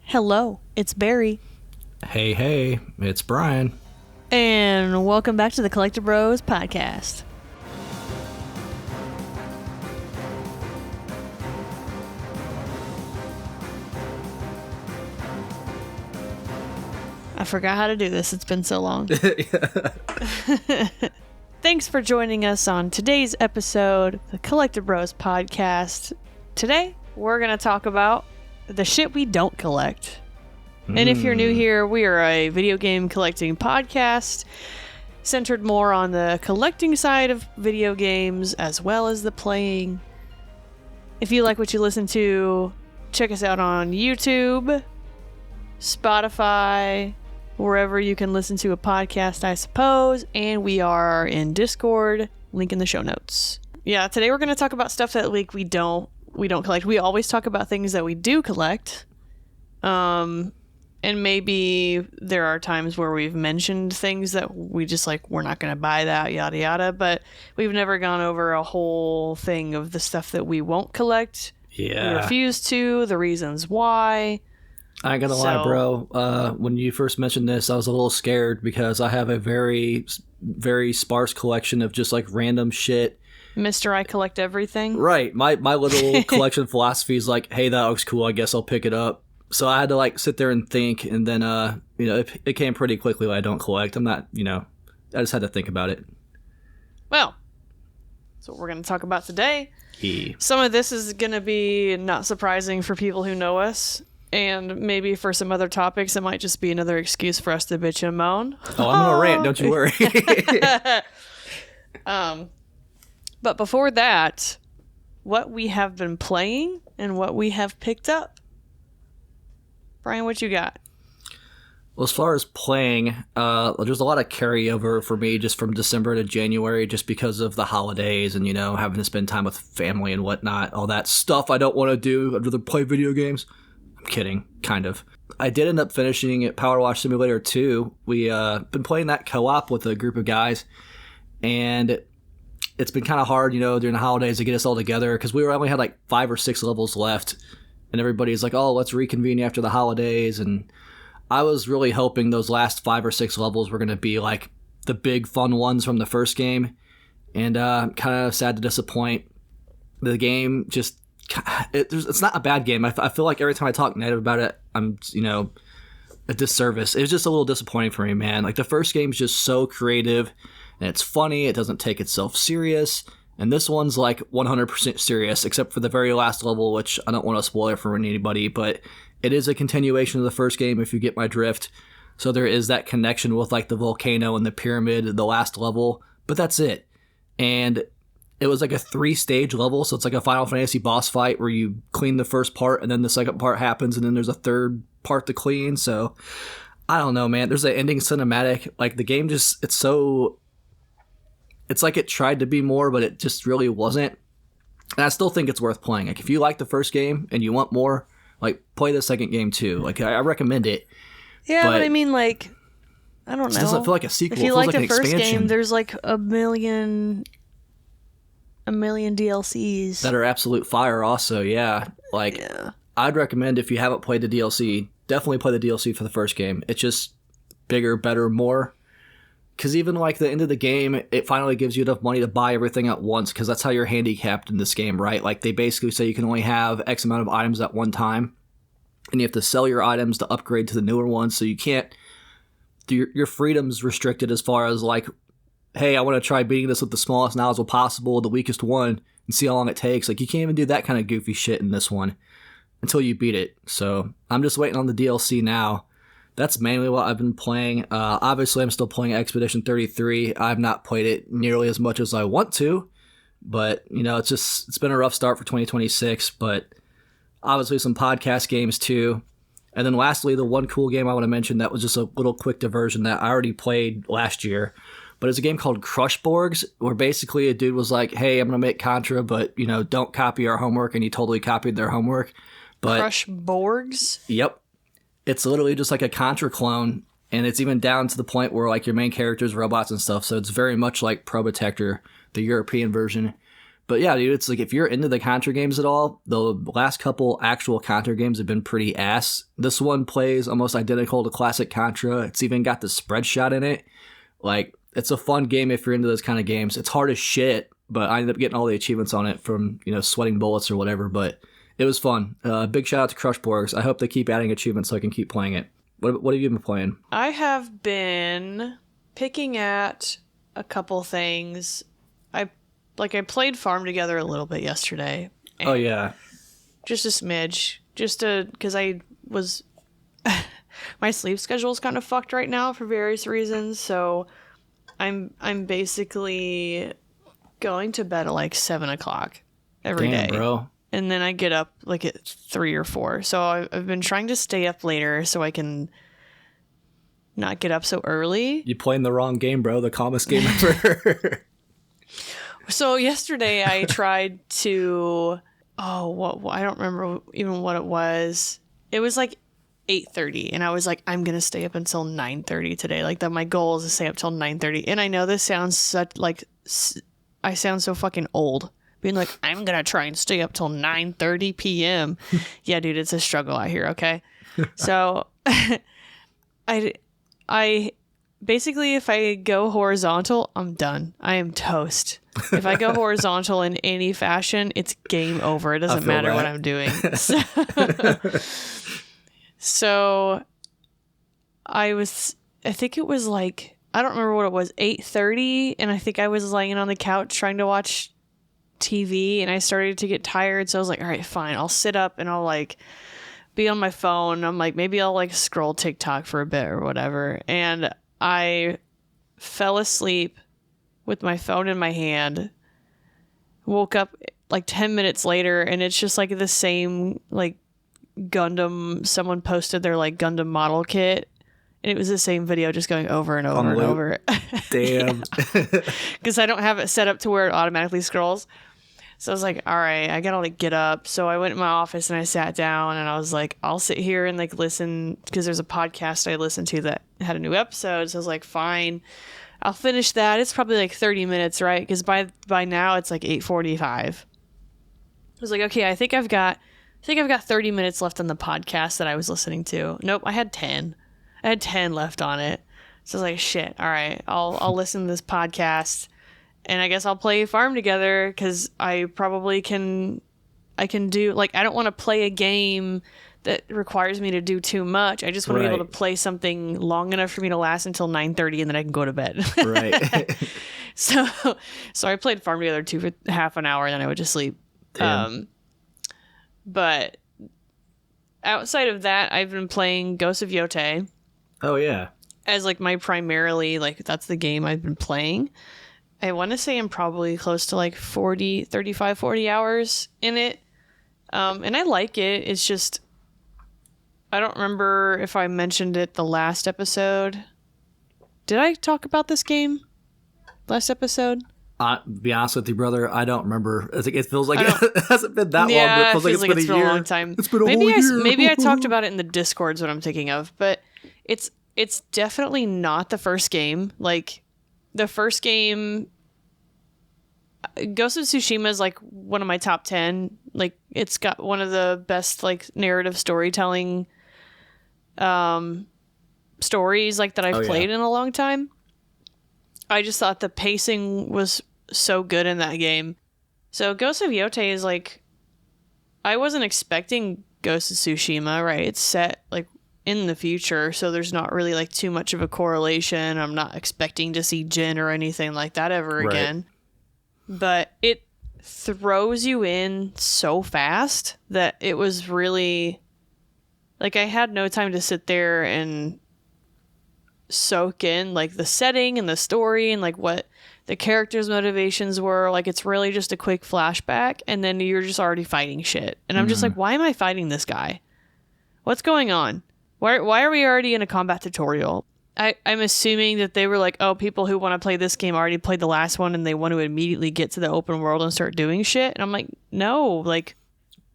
Hello, it's Barry. Hey, it's Bryan. And welcome back to the Collecti-Bros podcast. I forgot how to do this. It's been so long. Thanks for joining us on today's episode of the Collecti-Bros podcast. Today, we're going to talk about the shit we don't collect. And if you're new here, we are a video game collecting podcast centered more on the collecting side of video games as well as the playing. If you like what you listen to, check us out on YouTube, Spotify, wherever you can listen to a podcast, I suppose. And we are in Discord, link in the show notes. Yeah, today we're going to talk about stuff that like we don't collect. We always talk about things that we do collect. And maybe there are times where we've mentioned things that we just like, we're not going to buy that, yada, yada. But we've never gone over a whole thing of the stuff that we won't collect. Yeah. We refuse to, the reasons why. I ain't gonna lie, bro. When you first mentioned this, I was a little scared because I have a very, very sparse collection of just like random shit. Mr. I collect everything. Right. My little collection philosophy is like, hey, that looks cool. I guess I'll pick it up. So I had to like sit there and think, and then it came pretty quickly when I don't collect. I'm not, I just had to think about it. Well, that's what we're going to talk about today. Yeah. Some of this is going to be not surprising for people who know us, and maybe for some other topics, it might just be another excuse for us to bitch and moan. Oh, I'm gonna rant. Don't you worry. But before that, what we have been playing and what we have picked up. Bryan, what you got? Well, as far as playing, there's a lot of carryover for me just from December to January just because of the holidays and, having to spend time with family and whatnot. All that stuff I don't want to do. I'd rather play video games. I'm kidding, kind of. I did end up finishing Power Wash Simulator 2. We been playing that co-op with a group of guys, and it's been kind of hard, during the holidays to get us all together because we only had like 5 or 6 levels left, and everybody's like, oh, let's reconvene after the holidays, and I was really hoping those last 5 or 6 levels were going to be like the big fun ones from the first game, and I'm kind of sad to disappoint. The game just... It's not a bad game. I feel like every time I talk negative about it, I'm, a disservice. It was just a little disappointing for me, man. Like, the first game's just so creative, and it's funny. It doesn't take itself serious. And this one's, like, 100% serious, except for the very last level, which I don't want to spoil it for anybody, but it is a continuation of the first game, if you get my drift. So there is that connection with, like, the volcano and the pyramid, the last level, but that's it. And it was like a 3-stage level, so it's like a Final Fantasy boss fight where you clean the first part and then the second part happens and then there's a third part to clean. So I don't know, man. There's an ending cinematic. Like the game just, it's like it tried to be more, but it just really wasn't. And I still think it's worth playing. Like if you like the first game and you want more, like play the second game too. Like I recommend it. Yeah, but I mean like, I don't know. It doesn't feel like a sequel. If you it feels like like the first expansion. game, there's like a million DLCs that are absolute fire also, yeah. Like, yeah. I'd recommend if you haven't played the DLC, definitely play the DLC for the first game. It's just bigger, better, more. Because even like the end of the game, it finally gives you enough money to buy everything at once, because that's how you're handicapped in this game, right? Like, they basically say you can only have X amount of items at one time, and you have to sell your items to upgrade to the newer ones, so you can't... Your freedom's restricted as far as, like... hey, I want to try beating this with the smallest nozzle possible, the weakest one, and see how long it takes. Like, you can't even do that kind of goofy shit in this one until you beat it. So I'm just waiting on the DLC now. That's mainly what I've been playing. Obviously, I'm still playing Expedition 33. I've not played it nearly as much as I want to, but, it's been a rough start for 2026, but obviously some podcast games too. And then lastly, the one cool game I want to mention that was just a little quick diversion that I already played last year. But it's a game called Crushborgs, where basically a dude was like, hey, I'm going to make Contra, but, don't copy our homework. And he totally copied their homework. But Crushborgs? Yep. It's literally just like a Contra clone. And it's even down to the point where, like, your main character's robots and stuff. So it's very much like Probotector, the European version. But yeah, dude, it's like if you're into the Contra games at all, the last couple actual Contra games have been pretty ass. This one plays almost identical to classic Contra. It's even got the spread shot in it. Like, it's a fun game if you're into those kind of games. It's hard as shit, but I ended up getting all the achievements on it from, sweating bullets or whatever, but it was fun. Big shout out to Crushborgs. I hope they keep adding achievements so I can keep playing it. What have you been playing? I have been picking at a couple things. I played Farm Together a little bit yesterday. Oh, yeah. Just a smidge. Because I was... my sleep schedule is kind of fucked right now for various reasons, so I'm basically going to bed at like 7 o'clock every day. Bro. And then I get up like at 3 or 4. So I've been trying to stay up later so I can not get up so early. You playing the wrong game, bro. The calmest game ever. So yesterday I tried to... I don't remember even what it was. It was like 8:30, and I was like, I'm gonna stay up until 9:30 today. Like, that my goal is to stay up till 9:30. And I know this sounds I sound so fucking old, being like, I'm gonna try and stay up till 9:30 p.m. Yeah, dude, it's a struggle out here. Okay, so I basically, if I go horizontal, I'm done. I am toast. If I go horizontal in any fashion, it's game over. It doesn't matter what I'm doing. So I think it was like, I don't remember what it was, 8:30, and I think I was laying on the couch trying to watch TV, and I started to get tired, so I was like, all right, fine, I'll sit up and I'll like be on my phone. I'm like, maybe I'll like scroll TikTok for a bit or whatever. And I fell asleep with my phone in my hand, woke up like 10 minutes later, and it's just like the same like Gundam, someone posted their like Gundam model kit, and it was the same video just going over and over and over. Damn. Because I don't have it set up to where it automatically scrolls. So I was like, all right, I gotta like get up. So I went in my office and I sat down, and I was like, I'll sit here and like listen, because there's a podcast I listened to that had a new episode. So I was like, fine, I'll finish that. It's probably like 30 minutes, right? Because by now it's like 8:45. I was like, okay, I think I've got 30 minutes left on the podcast that I was listening to. Nope, I had 10. I had 10 left on it. So I was like, shit, all right, I'll listen to this podcast, and I guess I'll play Farm Together, because I probably can do, like, I don't want to play a game that requires me to do too much. I just want to be able to play something long enough for me to last until 9:30, and then I can go to bed. Right. So I played Farm Together 2 for half an hour, and then I would just sleep. But outside of that, I've been playing Ghost of Yotei. Oh, yeah. As like my primarily, like, that's the game I've been playing. I want to say I'm probably close to like 35, 40 hours in it. And I like it. It's just, I don't remember if I mentioned it the last episode. Did I talk about this game last episode? Be honest with you, brother, I don't remember. I think it feels like it hasn't been that long, but it feels like it's been a year. A long time. It's been a whole year. Maybe I talked about it in the Discord is what I'm thinking of, but it's definitely not the first game. Like, the first game, Ghost of Tsushima is like one of my top 10. Like, it's got one of the best like narrative storytelling stories like that I've played in a long time. I just thought the pacing was so good in that game. So Ghost of Yotei is like, I wasn't expecting Ghost of Tsushima, right? It's set like in the future, so there's not really like too much of a correlation. I'm not expecting to see Jin or anything like that ever again. But it throws you in so fast that it was really like, I had no time to sit there and soak in like the setting and the story and like what the characters' motivations were. Like, it's really just a quick flashback, and then you're just already fighting shit, and I'm just like, why am I fighting this guy? What's going on? Why are we already in a combat tutorial? I'm assuming that they were like, oh, people who want to play this game already played the last one and they want to immediately get to the open world and start doing shit. And I'm like, no, like,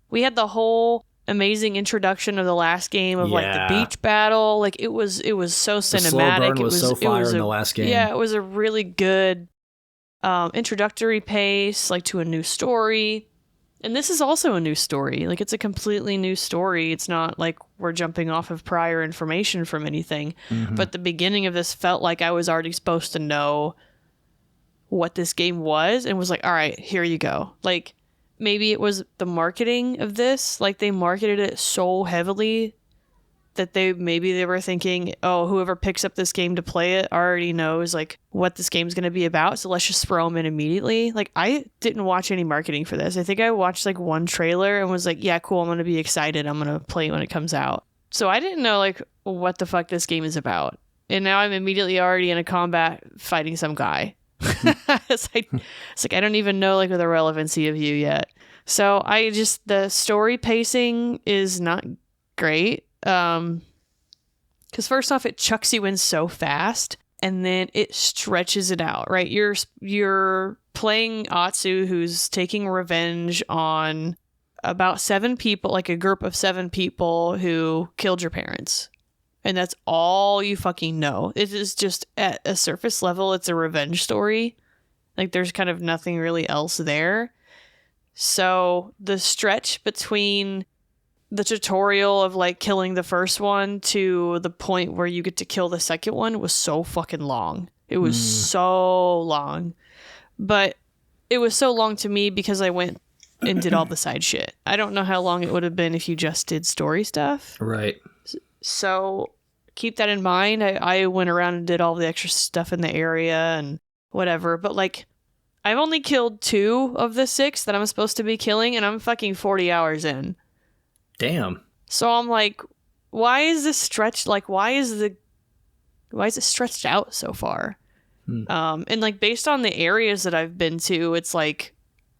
we had the whole amazing introduction of the last game of like the beach battle. Like, it was so cinematic. The slow burn was so fire in the last game. Yeah, it was a really good introductory pace, like to a new story. And this is also a new story. Like, it's a completely new story. It's not like we're jumping off of prior information from anything. But the beginning of this felt like I was already supposed to know what this game was and was like, all right, here you go. Like, maybe it was the marketing of this. Like, they marketed it so heavily that they were thinking, oh, whoever picks up this game to play it already knows like what this game's going to be about, so let's just throw them in immediately. Like, I didn't watch any marketing for this. I think I watched like one trailer and was like, yeah, cool, I'm going to be excited, I'm going to play it when it comes out. So I didn't know like what the fuck this game is about, and now I'm immediately already in a combat fighting some guy. it's like I don't even know like the relevancy of you yet. So the story pacing is not great. Because first off, it chucks you in so fast, and then it stretches it out, right? You're playing Atsu, who's taking revenge on about 7 people, like a group of 7 people who killed your parents. And that's all you fucking know. It is just at a surface level, it's a revenge story. Like, there's kind of nothing really else there. So the stretch between the tutorial of like killing the first one to the point where you get to kill the second one was so fucking long. It was so long. But it was so long to me because I went and did all the side shit. I don't know how long it would have been if you just did story stuff. Right. So keep that in mind. I went around and did all the extra stuff in the area and whatever. But like, I've only killed 2 of the 6 that I'm supposed to be killing, and I'm fucking 40 hours in. Damn. So I'm like, why is this stretched? Like, why is it stretched out so far? And like, based on the areas that I've been to, it's like,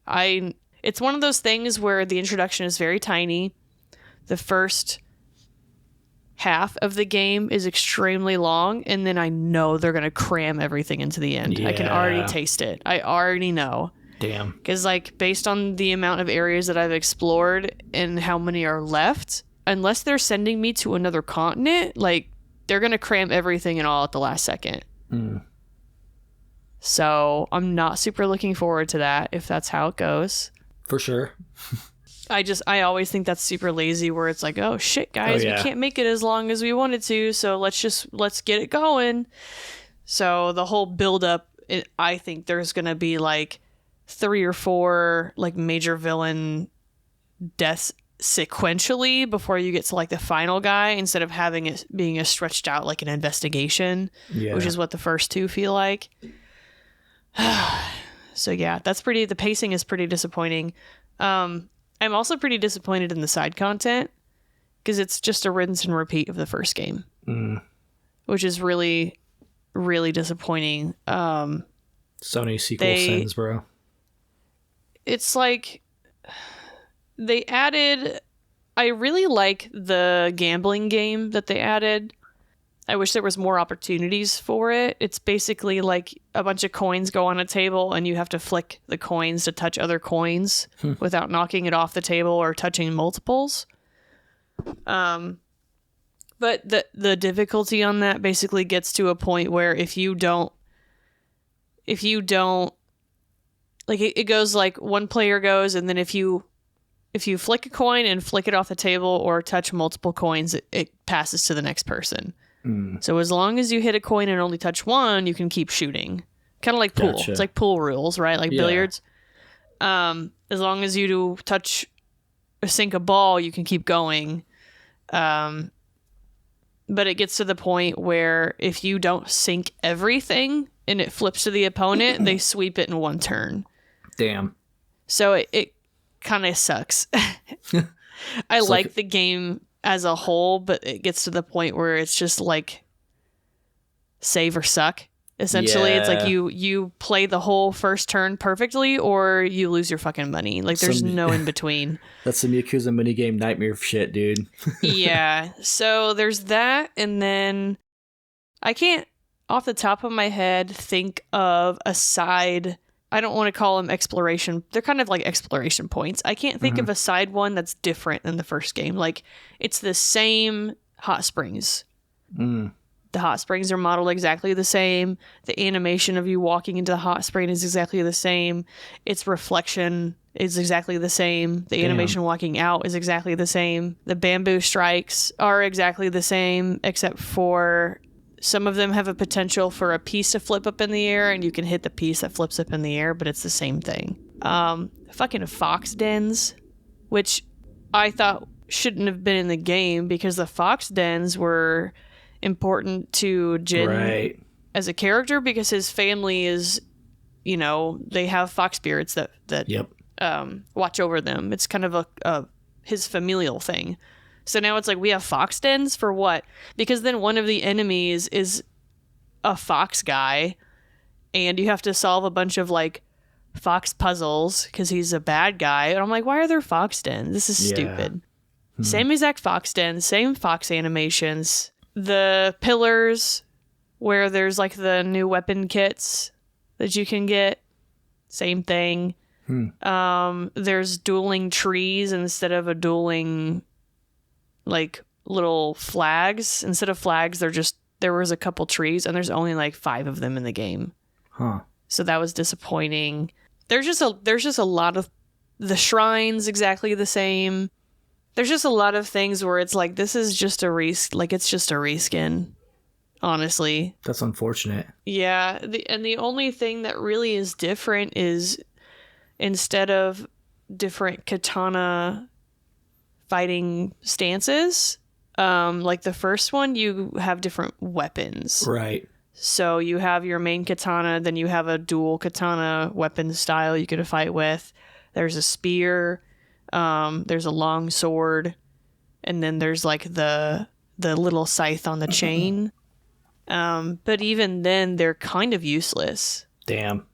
it's one of those things where the introduction is very tiny. The first half of the game is extremely long, and then I know they're going to cram everything into the end. Yeah. I can already taste it. I already know. Damn. Because, like, based on the amount of areas that I've explored and how many are left, unless they're sending me to another continent, like, they're going to cram everything in all at the last second. So I'm not super looking forward to that if that's how it goes. For sure. I always think that's super lazy, where it's like, oh, shit, guys, we can't make it as long as we wanted to, so let's get it going. So the whole build-up, I think there's going to be, like, 3 or 4 like major villain deaths sequentially before you get to like the final guy, instead of having it being a stretched out like an investigation, which is what the first 2 feel like. So yeah, the pacing is pretty disappointing. I'm also pretty disappointed in the side content, because it's just a rinse and repeat of the first game, which is really, really disappointing. Sony sequel sins, bro. It's like they added, I really like the gambling game that they added. I wish there was more opportunities for it. It's basically like a bunch of coins go on a table, and you have to flick the coins to touch other coins without knocking it off the table or touching multiples. But the difficulty on that basically gets to a point where if you don't like, it goes like one player goes, and then if you flick a coin and flick it off the table or touch multiple coins, it passes to the next person. So as long as you hit a coin and only touch one, you can keep shooting. Kind of like pool. Gotcha. It's like pool rules, right? Like billiards. As long as you do touch or sink a ball, you can keep going. But it gets to the point where if you don't sink everything and it flips to the opponent, they sweep it in one turn. Damn. So it kind of sucks. I like the game as a whole, but it gets to the point where it's just like save or suck. Essentially, it's like you play the whole first turn perfectly, or you lose your fucking money. Like, there's no in between. That's some Yakuza minigame nightmare shit, dude. Yeah. So there's that, and then I can't, off the top of my head, think of a side. I don't want to call them exploration. They're kind of like exploration points. I can't think of a side one that's different than the first game. Like, it's the same hot springs, The hot springs are modeled exactly the same. The animation of you walking into the hot spring is exactly the same. Its reflection is exactly the same. The animation walking out is exactly the same. The bamboo strikes are exactly the same, except for some of them have a potential for a piece to flip up in the air, and you can hit the piece that flips up in the air, but it's the same thing. Fucking fox dens, which I thought shouldn't have been in the game because the fox dens were important to Jin as a character because his family is, they have fox spirits that watch over them. It's kind of his familial thing. So now it's like we have fox dens for what? Because then one of the enemies is a fox guy, and you have to solve a bunch of like fox puzzles because he's a bad guy. And I'm like, why are there fox dens? This is stupid. Same exact fox den, same fox animations. The pillars where there's like the new weapon kits that you can get, same thing. There's dueling trees instead of a dueling like little flags. Instead of flags, there was a couple trees and there's only like 5 of them in the game. So that was disappointing. There's just a lot of the shrines exactly the same. There's just a lot of things where it's like, this is just it's just a reskin, honestly. That's unfortunate. Yeah. The only thing that really is different is instead of different katana fighting stances, like the first one, you have different weapons. Right. So you have your main katana, then you have a dual katana weapon style you can fight with. There's a spear. There's a long sword, and then there's like the little scythe on the chain. But even then, they're kind of useless. Damn.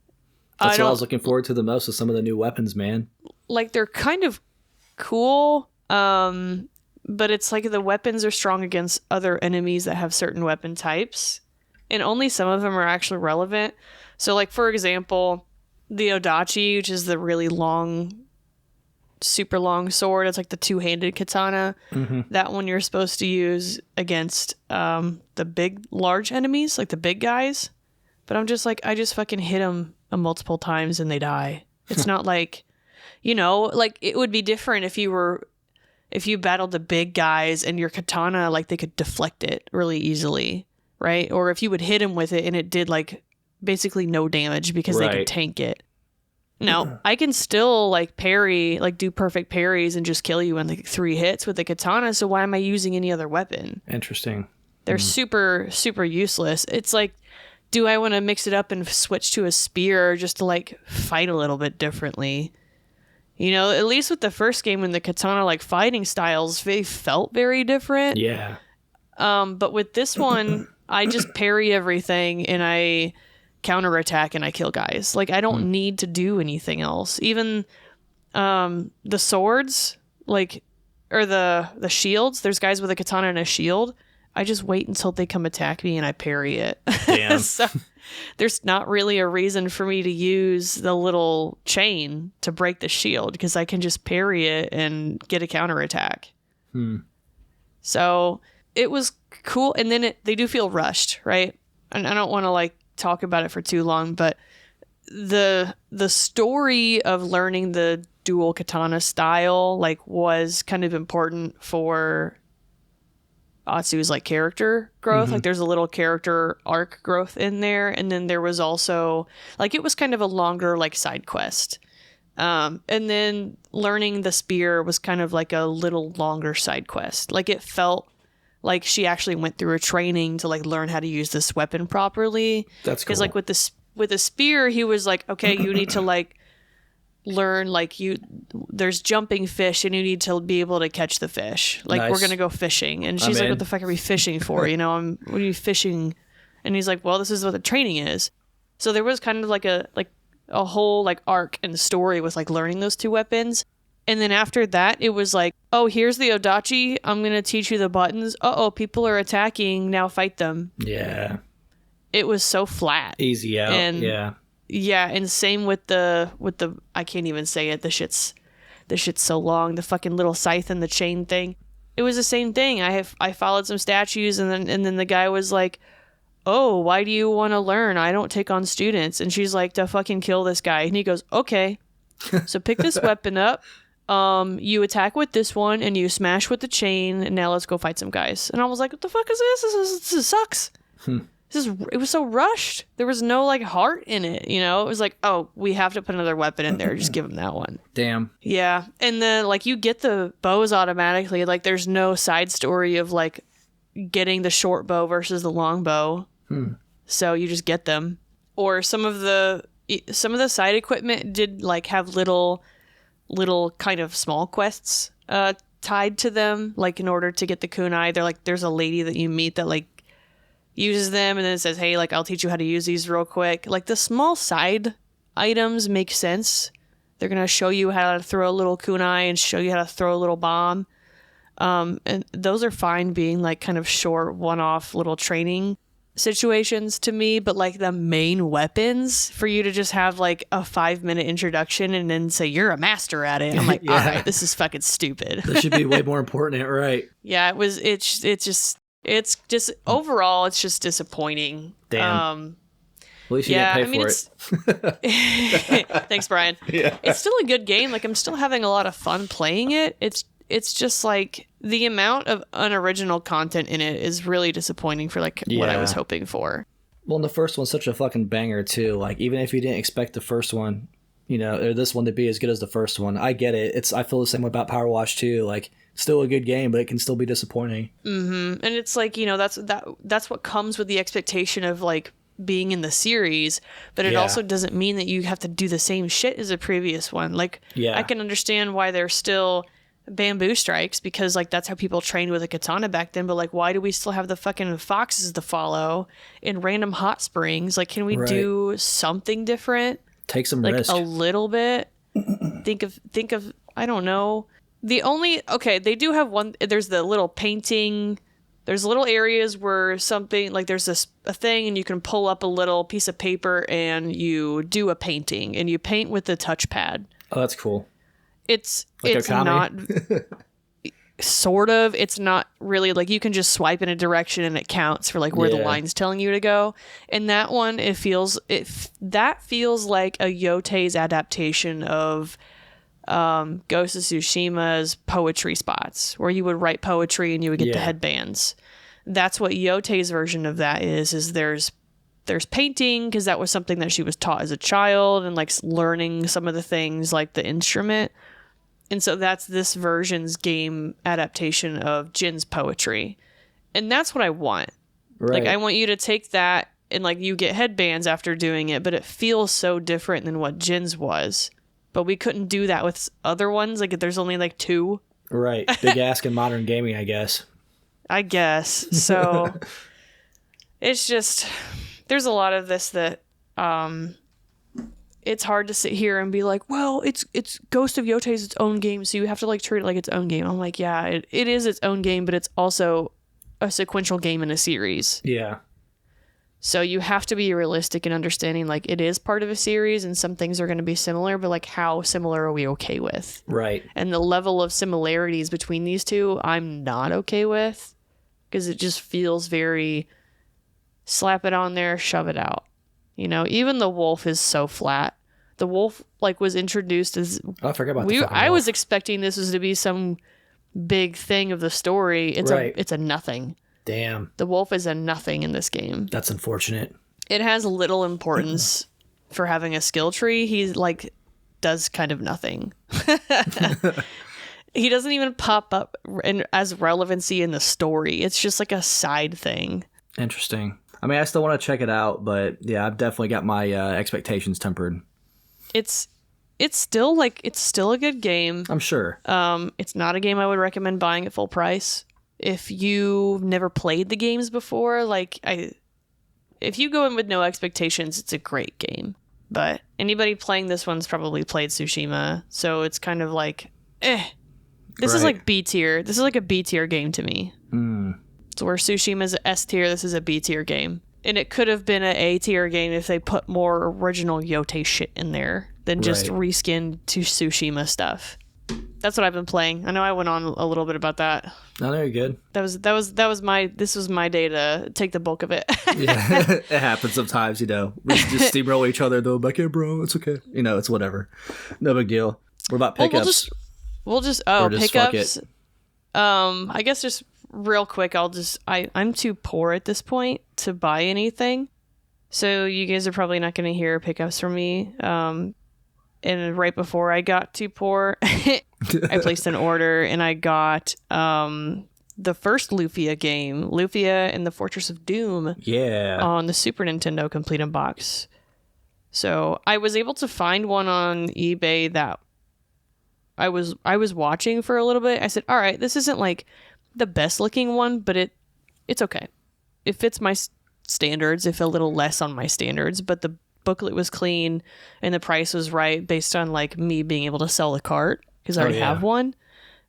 That's what I was looking forward to the most, is some of the new weapons, man. Like, they're kind of cool, but it's like the weapons are strong against other enemies that have certain weapon types, and only some of them are actually relevant. So, like, for example, the Odachi, which is the really long, super long sword. It's like the 2-handed katana. That one you're supposed to use against the big, large enemies, like the big guys. But I'm just like, I just fucking hit them multiple times and they die. It's not like, like it would be different if you battled the big guys and your katana, like they could deflect it really easily, right? Or if you would hit him with it and it did like basically no damage because they could tank it. No, I can still like parry, like do perfect parries and just kill you in like 3 hits with the katana. So why am I using any other weapon? Interesting. They're super, super useless. It's like, do I want to mix it up and switch to a spear just to like fight a little bit differently? At least with the first game when the katana like fighting styles, they felt very different. Yeah. But with this one, I just parry everything and I counterattack and I kill guys. Like, I don't need to do anything else. Even the swords, like, or the shields, there's guys with a katana and a shield. I just wait until they come attack me and I parry it. Damn. So there's not really a reason for me to use the little chain to break the shield because I can just parry it and get a counterattack. So it was cool. And then they do feel rushed, right? And I don't want to like talk about it for too long, but the story of learning the dual katana style like was kind of important for Atsu's like character growth. Like there's a little character arc growth in there, and then there was also like it was kind of a longer like side quest, and then learning the spear was kind of like a little longer side quest. Like it felt like she actually went through a training to like learn how to use this weapon properly. That's cool. Because like with the spear, he was like, okay, you need to like learn like there's jumping fish and you need to be able to catch the fish. Like we're gonna go fishing, and she's like, what the fuck are we fishing for? What are you fishing? And he's like, well, this is what the training is. So there was kind of like a whole like arc and story with like learning those 2 weapons. And then after that, it was like, oh, here's the Odachi. I'm going to teach you the buttons. Uh-oh, people are attacking. Now fight them. Yeah. It was so flat. Easy out. And, yeah. Yeah, and same with the I can't even say it. The shit's so long. The fucking little scythe and the chain thing. it was the same thing. I followed some statues, and then the guy was like, "Oh, why do you want to learn? I don't take on students." And she's like, "To fucking kill this guy." And he goes, "Okay, so pick this weapon up. You attack with this one, and you smash with the chain. And now let's go fight some guys." And I was like, "What the fuck is this? This sucks." It was so rushed. There was no like heart in it, you know? It was like, oh, we have to put another weapon in there. Just give him that one. Damn. Yeah. And then like you get the bows automatically. Like there's no side story of like getting the short bow versus the long bow. So you just get them. Or some of the side equipment did like have little kind of small quests tied to them. Like in order to get the kunai, they're like, there's a lady that you meet that like uses them, and then it says, hey, like, I'll teach you how to use these real quick. Like the small side items make sense. They're going to show you how to throw a little kunai and show you how to throw a little bomb. And those are fine being like kind of short one-off little training situations to me, but like the main weapons for you to just have like a 5-minute introduction and then say you're a master at it. I'm like, all right, this is fucking stupid. That should be way more important, right? Yeah, it's just overall, it's just disappointing. Damn. At least you didn't pay for it. Thanks, Bryan. Yeah. It's still a good game. Like I'm still having a lot of fun playing it. It's just like the amount of unoriginal content in it is really disappointing for like what I was hoping for. Well, and the first one's such a fucking banger too. Like even if you didn't expect the first one, you know, or this one to be as good as the first one, I get it. I feel the same way about Power Wash too. Like still a good game, but it can still be disappointing. Mm-hmm. And it's like, you know, that's what comes with the expectation of like being in the series, but it also doesn't mean that you have to do the same shit as the previous one. Like I can understand why there's still bamboo strikes, because like that's how people trained with a katana back then, but like why do we still have the fucking foxes to follow in random hot springs? Like can we do something different? Take some like risk. A little bit. think of I don't know. They do have one. There's the little painting. There's little areas where something like there's a thing, and you can pull up a little piece of paper and you do a painting, and you paint with the touchpad. Oh, that's cool. It's Okami? not sort of. It's not really like you can just swipe in a direction and it counts for like where the line's telling you to go. And that one, that feels like a Yotei's adaptation of Ghost of Tsushima's poetry spots, where you would write poetry and you would get the headbands. That's what Yotei's version of that is there's painting, because that was something that she was taught as a child, and like learning some of the things like the instrument. And so that's this version's game adaptation of Jin's poetry. And that's what I want. Right. Like I want you to take that and like you get headbands after doing it, but it feels so different than what Jin's was. But we couldn't do that with other ones. Like there's only like 2. Right. Big ask in modern gaming, I guess. So it's just, there's a lot of this that it's hard to sit here and be like, well, it's Ghost of Yotei's its own game, so you have to like treat it like its own game. I'm like, yeah, it is its own game, but it's also a sequential game in a series. Yeah. So you have to be realistic in understanding like it is part of a series and some things are going to be similar, but like how similar are we okay with? Right. And the level of similarities between these two, I'm not okay with, because it just feels very slap it on there, shove it out. You know, even the wolf is so flat. The wolf like was introduced as I forgot about the I was expecting this was to be some big thing of the story. It's a nothing. Damn. The wolf is a nothing in this game. That's unfortunate. It has little importance for having a skill tree. He like does kind of nothing. He doesn't even pop up as relevancy in the story. It's just like a side thing. Interesting. I mean, I still want to check it out, but yeah, I've definitely got my expectations tempered. It's still a good game. I'm sure. It's not a game I would recommend buying at full price. If you've never played the games before, if you go in with no expectations, it's a great game. But anybody playing this one's probably played Tsushima, so it's kind of like, This is like B tier. This is like a B tier game to me. So where Tsushima's S tier, this is a B tier game. And it could have been an A tier game if they put more original Yotei shit in there than just reskinned to Tsushima stuff. That's what I've been playing. I know I went on a little bit about that. No, you're good. This was my day to take the bulk of it. Yeah, it happens sometimes, We just steamroll each other, though. Like, hey, bro, it's okay. It's whatever. No big deal. What about pickups? We'll just pickups. I guess just real quick, I'm too poor at this point to buy anything. So you guys are probably not going to hear pickups from me. And right before I got too poor, I placed an order and I got the first Lufia game, Lufia and the Fortress of Doom. Yeah. On the Super Nintendo Complete in Box. So I was able to find one on eBay that I was watching for a little bit. I said, all right, this isn't like the best looking one, but it's okay. It fits my standards, if a little less on my standards, but the booklet was clean and the price was right based on like me being able to sell the cart because I already have one.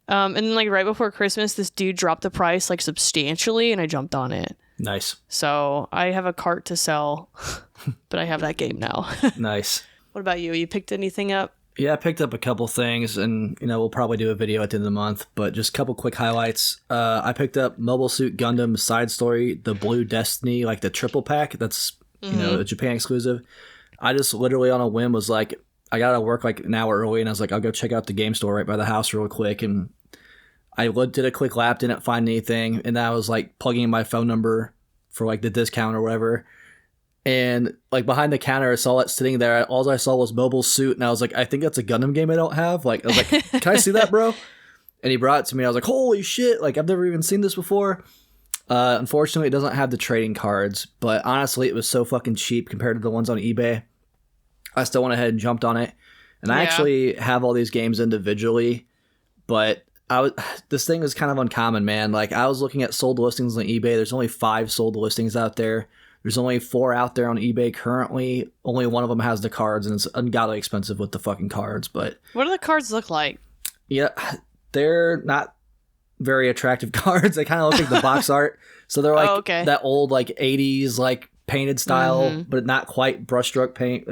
And then like right before Christmas, this dude dropped the price like substantially and I jumped on it. Nice. So I have a cart to sell, but I have that game now. Nice. What about you? You picked anything up? Yeah, I picked up a couple things, and we'll probably do a video at the end of the month, but just a couple quick highlights. I picked up Mobile Suit Gundam Side Story, the Blue Destiny, like the triple pack. That's a Japan exclusive. I just literally on a whim was like, I gotta work like an hour early, and I was like, I'll go check out the game store right by the house real quick, and I did a quick lap, didn't find anything, and then I was like plugging in my phone number for like the discount or whatever. And like behind the counter, I saw it sitting there. All I saw was Mobile Suit, and I was like, I think that's a Gundam game I don't have. Like, I was like, can I see that, bro? And he brought it to me. I was like, holy shit! Like, I've never even seen this before. Unfortunately, it doesn't have the trading cards, but honestly, it was so fucking cheap compared to the ones on eBay. I still went ahead and jumped on it, and I actually have all these games individually, but this thing is kind of uncommon, man. Like, I was looking at sold listings on eBay. There's only 5 sold listings out there. There's only 4 out there on eBay currently. Only one of them has the cards, and it's ungodly expensive with the fucking cards. But what do the cards look like? Yeah, they're not very attractive cards. They kind of look like the box art. So they're like that old like 80s like painted style, but not quite brushstroke paint.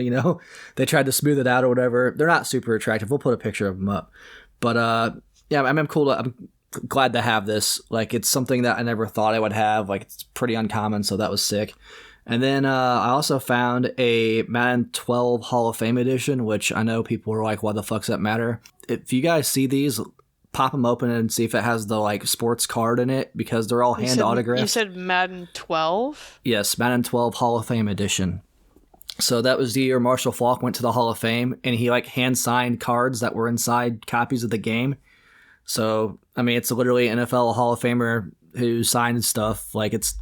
They tried to smooth it out or whatever. They're not super attractive. We'll put a picture of them up. But yeah, I'm cool. I'm glad to have this. Like, it's something that I never thought I would have. Like, it's pretty uncommon, so that was sick. And then I also found a Madden 12 Hall of Fame edition, which I know people are like, why the fuck's that matter? If you guys see these, pop them open and see if it has the like sports card in it, because they're all hand autographed. You said Madden 12? Yes, Madden 12 Hall of Fame edition. So that was the year Marshall Faulk went to the Hall of Fame, and he like hand signed cards that were inside copies of the game. So, I mean, it's literally an NFL Hall of Famer who signed stuff. Like, it's,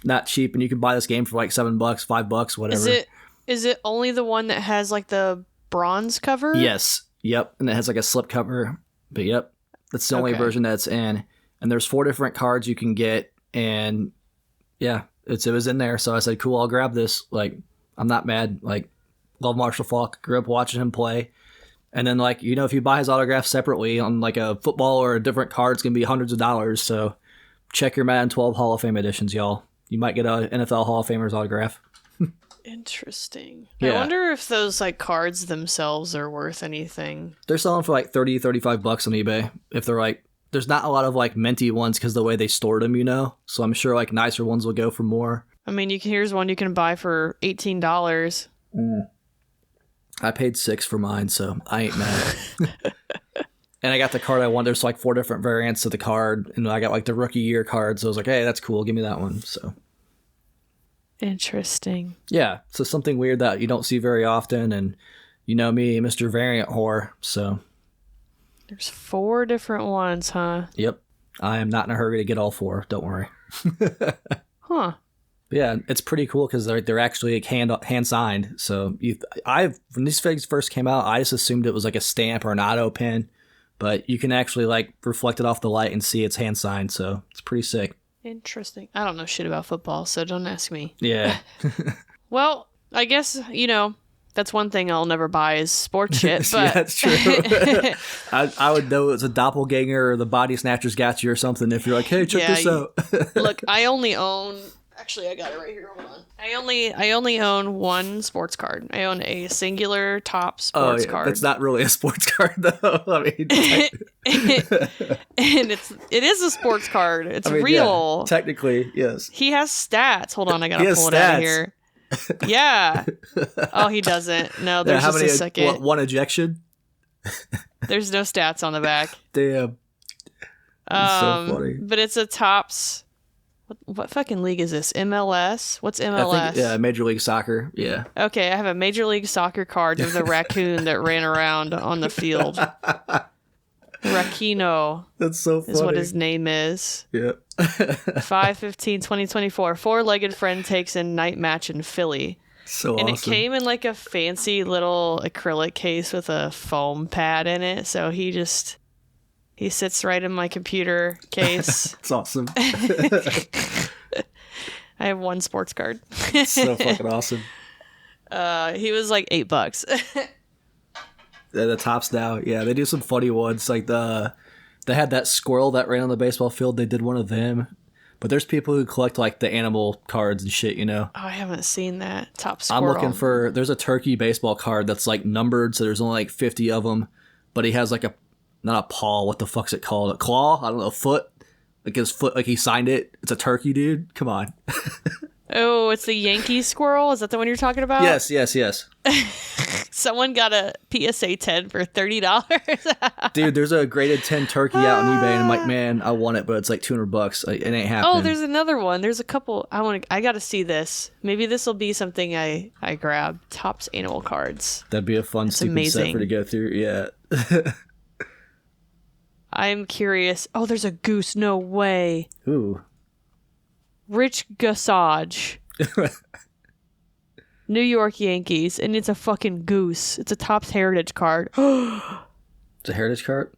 not cheap, and you can buy this game for like $7, $5, whatever. Is it only the one that has like the bronze cover? Yes. Yep. And it has like a slip cover. But yep, that's the only version that's in. And there's 4 different cards you can get. And yeah, it was in there. So I said, cool, I'll grab this. Like, I'm not mad. Like, love Marshall Faulk. Grew up watching him play. And then, like, if you buy his autograph separately on, like, a football or a different card, it's going to be hundreds of dollars. So check your Madden 12 Hall of Fame editions, y'all. You might get a NFL Hall of Famer's autograph. Interesting. Yeah. I wonder if those, like, cards themselves are worth anything. They're selling for, like, $30, $35 on eBay. If they're, like, there's not a lot of, like, minty ones because the way they stored them, So I'm sure, like, nicer ones will go for more. I mean, here's one you can buy for $18. I paid $6 for mine, so I ain't mad. And I got the card I want. There's like 4 different variants of the card, and I got like the rookie year card. So I was like, hey, that's cool. Give me that one. So interesting. Yeah, so something weird that you don't see very often, and me, Mr. Variant whore. So there's 4 different ones, huh? Yep. I am not in a hurry to get all 4. Don't worry. Huh. Yeah, it's pretty cool because they're actually like hand signed. So when these figs first came out, I just assumed it was like a stamp or an auto pen, but you can actually like reflect it off the light and see it's hand signed. So it's pretty sick. Interesting. I don't know shit about football, so don't ask me. Yeah. Well, I guess that's one thing I'll never buy is sports shit. But... yeah, that's true. I would know it's a doppelganger or the Body Snatchers got you or something if you're like, hey, check this out. Look, I only own Actually, I got it right here. Hold on. I only own one sports card. I own a singular top sports card. That's not really a sports card though. I mean, and it is a sports card. It's real. Yeah, technically, yes. He has stats. Hold on, I gotta pull it out of here. Yeah. Oh, he doesn't. No, there's just a second. One ejection. There's no stats on the back. Damn. That's so funny. But it's a Topps. What fucking league is this? MLS? What's MLS? Yeah, Major League Soccer. Yeah. Okay, I have a Major League Soccer card of the raccoon that ran around on the field. Rakino. That's so funny. Is what his name is. Yeah. 5/15/2024. Four-legged friend takes in night match in Philly. So and awesome. It came in like a fancy little acrylic case with a foam pad in it. So he sits right in my computer case. It's awesome. I have one sports card. So fucking awesome. He was like $8. The Topps now, yeah, they do some funny ones. Like they had that squirrel that ran on the baseball field. They did one of them. But there's people who collect like the animal cards and shit, you know. Oh, I haven't seen that. Top squirrel. I'm looking for. There's a turkey baseball card that's like numbered, so there's only like 50 of them. But he has like not a paw. What the fuck's it called? A claw? I don't know. A foot. Like his foot. Like he signed it. It's a turkey, dude. Come on. Oh, it's the Yankee squirrel. Is that the one you're talking about? Yes. Someone got a PSA 10 for $30. Dude, there's a graded 10 turkey out on eBay, and I'm like, man, I want it, but it's like $200. It ain't happening. Oh, there's another one. There's a couple. I got to see this. Maybe this will be something I grab. Topps animal cards. That'd be a fun, stupid set for to go through. Yeah. I'm curious. Oh, there's a goose. No way. Ooh. Rich Gassage. New York Yankees, and it's a fucking goose. It's a Topps Heritage card. It's a Heritage card?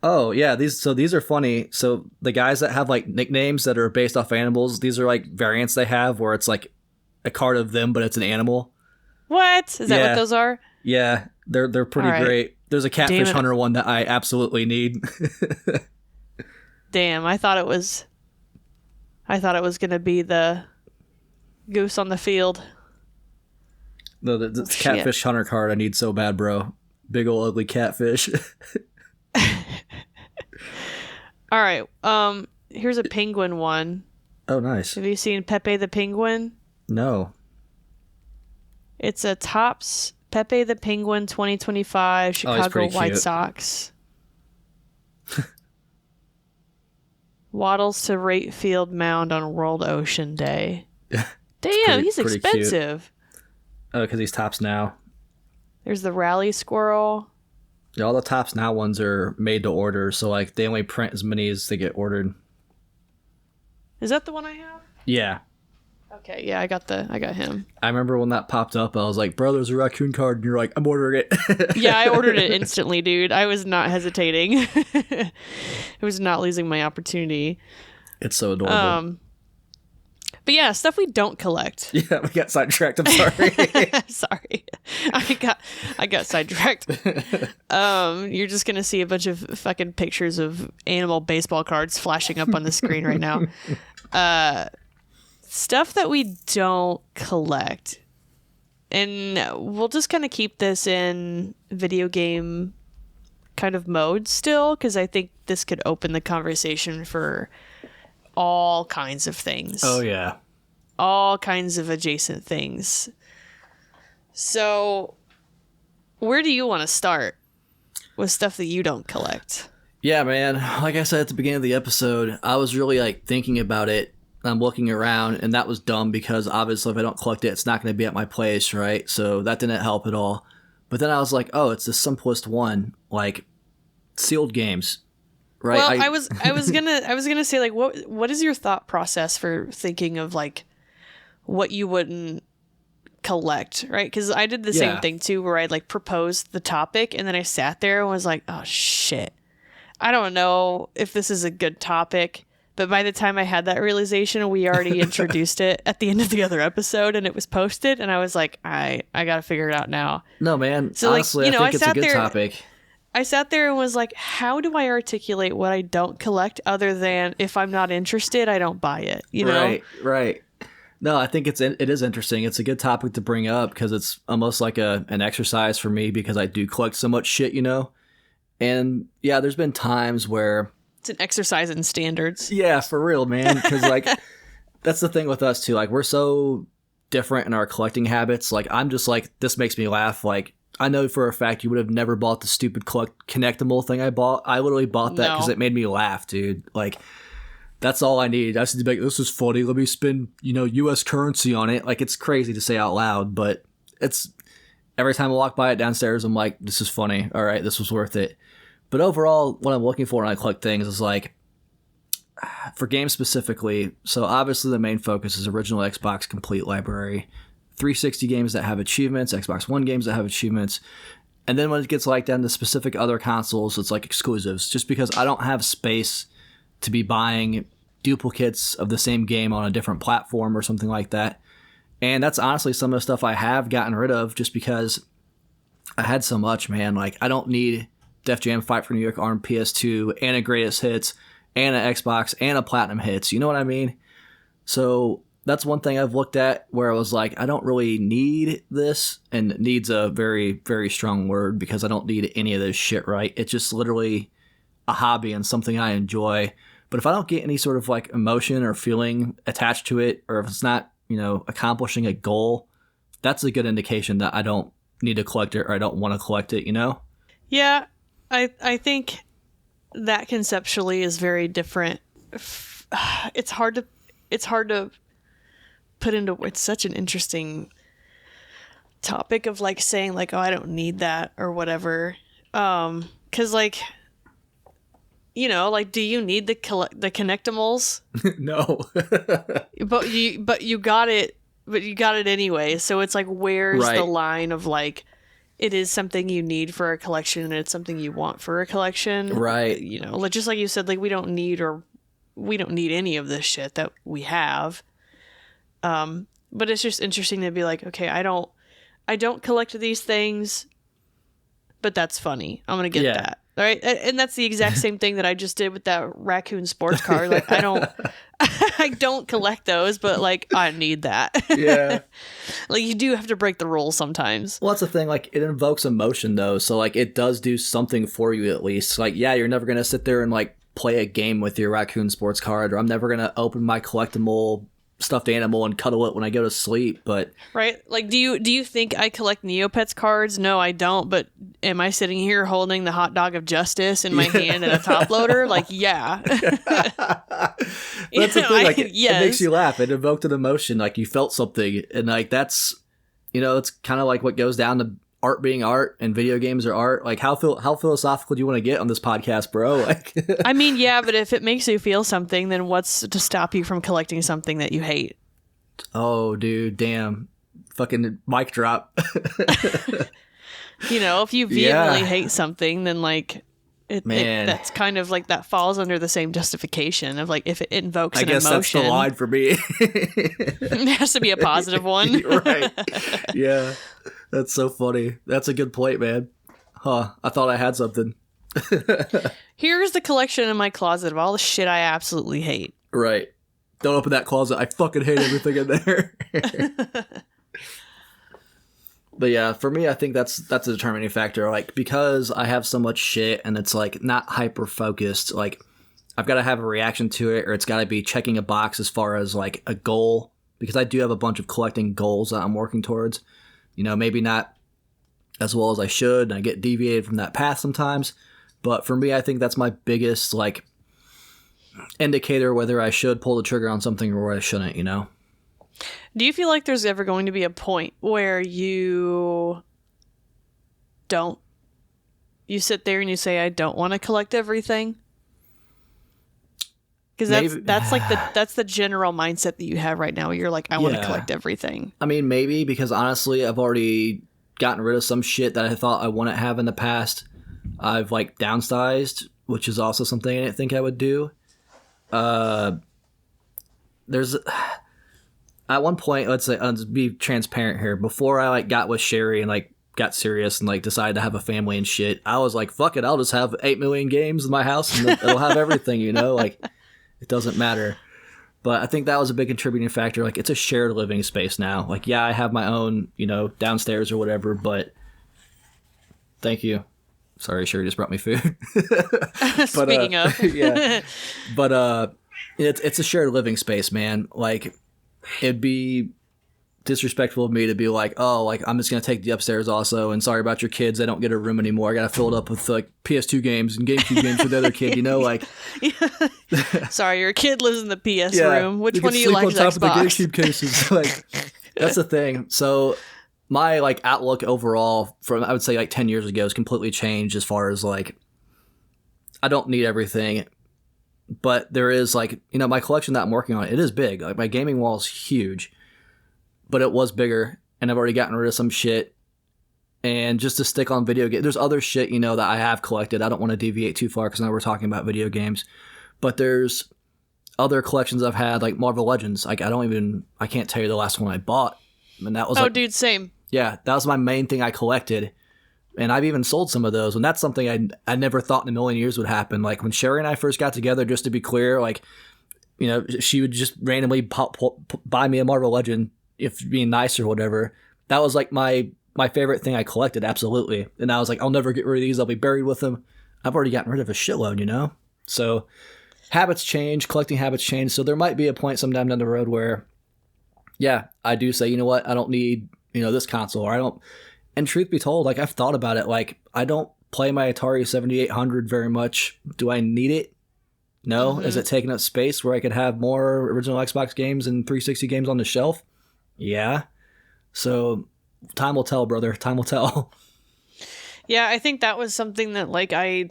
Oh, yeah. These are funny. So the guys that have like nicknames that are based off animals, these are like variants they have where it's like a card of them, but it's an animal. What? Is that what those are? Yeah, they're pretty great. There's a catfish hunter one that I absolutely need. Damn, I thought it was gonna be the goose on the field. No, the catfish hunter card I need so bad, bro. Big ol' ugly catfish. All right. Here's a penguin one. Oh, nice. Have you seen Pepe the Penguin? No. It's a Topps Pepe the Penguin 2025 Chicago White Sox. Waddles to right field mound on World Ocean Day. Damn, he's expensive. Cute. Oh, because he's Topps Now. There's the Rally Squirrel. Yeah, all the Topps Now ones are made to order, so like they only print as many as they get ordered. Is that the one I have? Yeah. Okay, yeah, I got him. I remember when that popped up, I was like, bro, there's a raccoon card, and you're like, I'm ordering it. Yeah, I ordered it instantly, dude. I was not hesitating. I was not losing my opportunity. It's so adorable. But yeah, stuff we don't collect. Yeah, we got sidetracked. I'm sorry. Sorry. I got sidetracked. You're just gonna see a bunch of fucking pictures of animal baseball cards flashing up on the screen right now. Stuff that we don't collect. And we'll just kind of keep this in video game kind of mode still, because I think this could open the conversation for all kinds of things. Oh, yeah. All kinds of adjacent things. So, where do you want to start with stuff that you don't collect? Yeah, man. Like I said at the beginning of the episode, I was really like thinking about it. I'm looking around, and that was dumb because obviously if I don't collect it, it's not going to be at my place, right? So that didn't help at all. But then I was like, oh, it's the simplest one, like sealed games. Right. Well, I was gonna say, like, what is your thought process for thinking of like what you wouldn't collect, right? Because I did the same thing too, where I like proposed the topic and then I sat there and was like, oh shit, I don't know if this is a good topic. But by the time I had that realization, we already introduced it at the end of the other episode, and it was posted, and I was like, I got to figure it out now. No, man. So honestly, like, I think it's a good topic. I sat there and was like, how do I articulate what I don't collect other than if I'm not interested, I don't buy it, you know? Right. No, I think it is interesting. It's a good topic to bring up because it's almost like an exercise for me because I do collect so much shit, And yeah, there's been times where it's an exercise in standards. Yeah, for real, man. Because like that's the thing with us too. Like we're so different in our collecting habits. Like I'm just like this makes me laugh. Like I know for a fact you would have never bought the stupid connectable thing I bought. I literally bought that because it made me laugh, dude. Like. That's all I need. I just need to be like, this is funny. Let me spend, U.S. currency on it. Like, it's crazy to say out loud, but it's every time I walk by it downstairs, I'm like, this is funny. All right, this was worth it. But overall, what I'm looking for when I collect things is like, for games specifically, so obviously the main focus is original Xbox complete library, 360 games that have achievements, Xbox One games that have achievements. And then when it gets like down to specific other consoles, it's like exclusives, just because I don't have space to be buying duplicates of the same game on a different platform or something like that. And that's honestly some of the stuff I have gotten rid of just because I had so much, man. Like, I don't need Def Jam Fight for New York on PS2 and a Greatest Hits and an Xbox and a Platinum Hits. You know what I mean? So that's one thing I've looked at where I was like, I don't really need this, and needs a very, very strong word because I don't need any of this shit, right? It's just literally a hobby and something I enjoy. But if I don't get any sort of like emotion or feeling attached to it, or if it's not, accomplishing a goal, that's a good indication that I don't need to collect it or I don't want to collect it, Yeah, I think that conceptually is very different. It's hard to put into, it's such an interesting topic of like saying like, oh, I don't need that or whatever. 'Cause like, like, do you need the connectimals? No. but you got it anyway. So it's like, where's the line of like, it is something you need for a collection and it's something you want for a collection. Right. Like just like you said, like we don't need any of this shit that we have. But it's just interesting to be like, okay, I don't collect these things, but that's funny. I'm going to get that. All right. And that's the exact same thing that I just did with that raccoon sports car. Like I don't collect those, but like I need that. Yeah. Like you do have to break the rules sometimes. Well, that's the thing. Like it invokes emotion though. So like it does do something for you at least. Like, yeah, you're never going to sit there and like play a game with your raccoon sports card, or I'm never going to open my collectible stuffed animal and cuddle it when I go to sleep, but right, like do you think I collect Neopets cards? No, I don't. But am I sitting here holding the hot dog of justice in my hand and a top loader? Like, yeah. That's the thing. Like, it makes you laugh. It evoked an emotion. Like you felt something, and like that's it's kind of like what goes down to art being art and video games are art. Like how philosophical do you want to get on this podcast, bro? Like I mean, yeah, but if it makes you feel something, then what's to stop you from collecting something that you hate? Oh, dude, damn. Fucking mic drop. If you vehemently hate something, then like that's kind of like that falls under the same justification of like if it invokes an emotion. I guess that's the line for me. It has to be a positive one. Right. Yeah. That's so funny. That's a good point, man. Huh. I thought I had something. Here's the collection in my closet of all the shit I absolutely hate. Right. Don't open that closet. I fucking hate everything in there. But yeah, for me, I think that's a determining factor. Like, because I have so much shit and it's like not hyper focused, like I've got to have a reaction to it, or it's got to be checking a box as far as like a goal, because I do have a bunch of collecting goals that I'm working towards. Maybe not as well as I should, and I get deviated from that path sometimes. But for me, I think that's my biggest like indicator whether I should pull the trigger on something or I shouldn't. Do you feel like there's ever going to be a point where you sit there and you say, I don't want to collect everything? Because that's the general mindset that you have right now. You're like, I want to collect everything. I mean, maybe, because honestly, I've already gotten rid of some shit that I thought I wouldn't have in the past. I've like downsized, which is also something I didn't think I would do. There's at one point, let's be transparent here. Before I like got with Sherry and like got serious and like decided to have a family and shit, I was like, fuck it, I'll just have 8 million games in my house and it'll have everything, like. It doesn't matter. But I think that was a big contributing factor. Like, it's a shared living space now. Like, yeah, I have my own, downstairs or whatever, but thank you. Sorry, Sherry just brought me food. Speaking of. Yeah. But it's a shared living space, man. Like, it'd be disrespectful of me to be like, oh, like, I'm just going to take the upstairs also, and sorry about your kids, they don't get a room anymore. I got to fill it up with, like, PS2 games and GameCube games for the other kid, like... Sorry, your kid lives in the PS room. Which one do you like? On top of the GameCube cases. Like, that's the thing. So, my, like, outlook overall from, I would say, like, 10 years ago has completely changed as far as, like, I don't need everything, but there is, like, my collection that I'm working on, it is big. Like, my gaming wall is huge. But it was bigger, and I've already gotten rid of some shit. And just to stick on video games, there's other shit, that I have collected. I don't want to deviate too far because now we're talking about video games. But there's other collections I've had, like Marvel Legends. Like, I can't tell you the last one I bought. And that was dude, same. Yeah, that was my main thing I collected. And I've even sold some of those. And that's something I never thought in a million years would happen. Like, when Sherry and I first got together, just to be clear, like, she would just randomly buy me a Marvel Legend, if being nice or whatever. That was like my favorite thing I collected, absolutely. And I was like, I'll never get rid of these. I'll be buried with them. I've already gotten rid of a shitload, So habits change, collecting habits change. So there might be a point sometime down the road where, yeah, I do say, you know what, I don't need, this console, or I don't. And truth be told, like, I've thought about it. Like, I don't play my Atari 7800 very much. Do I need it? No. Mm-hmm. Is it taking up space where I could have more original Xbox games and 360 games on the shelf? Yeah. So time will tell, brother. Time will tell. Yeah, I think that was something that, like, I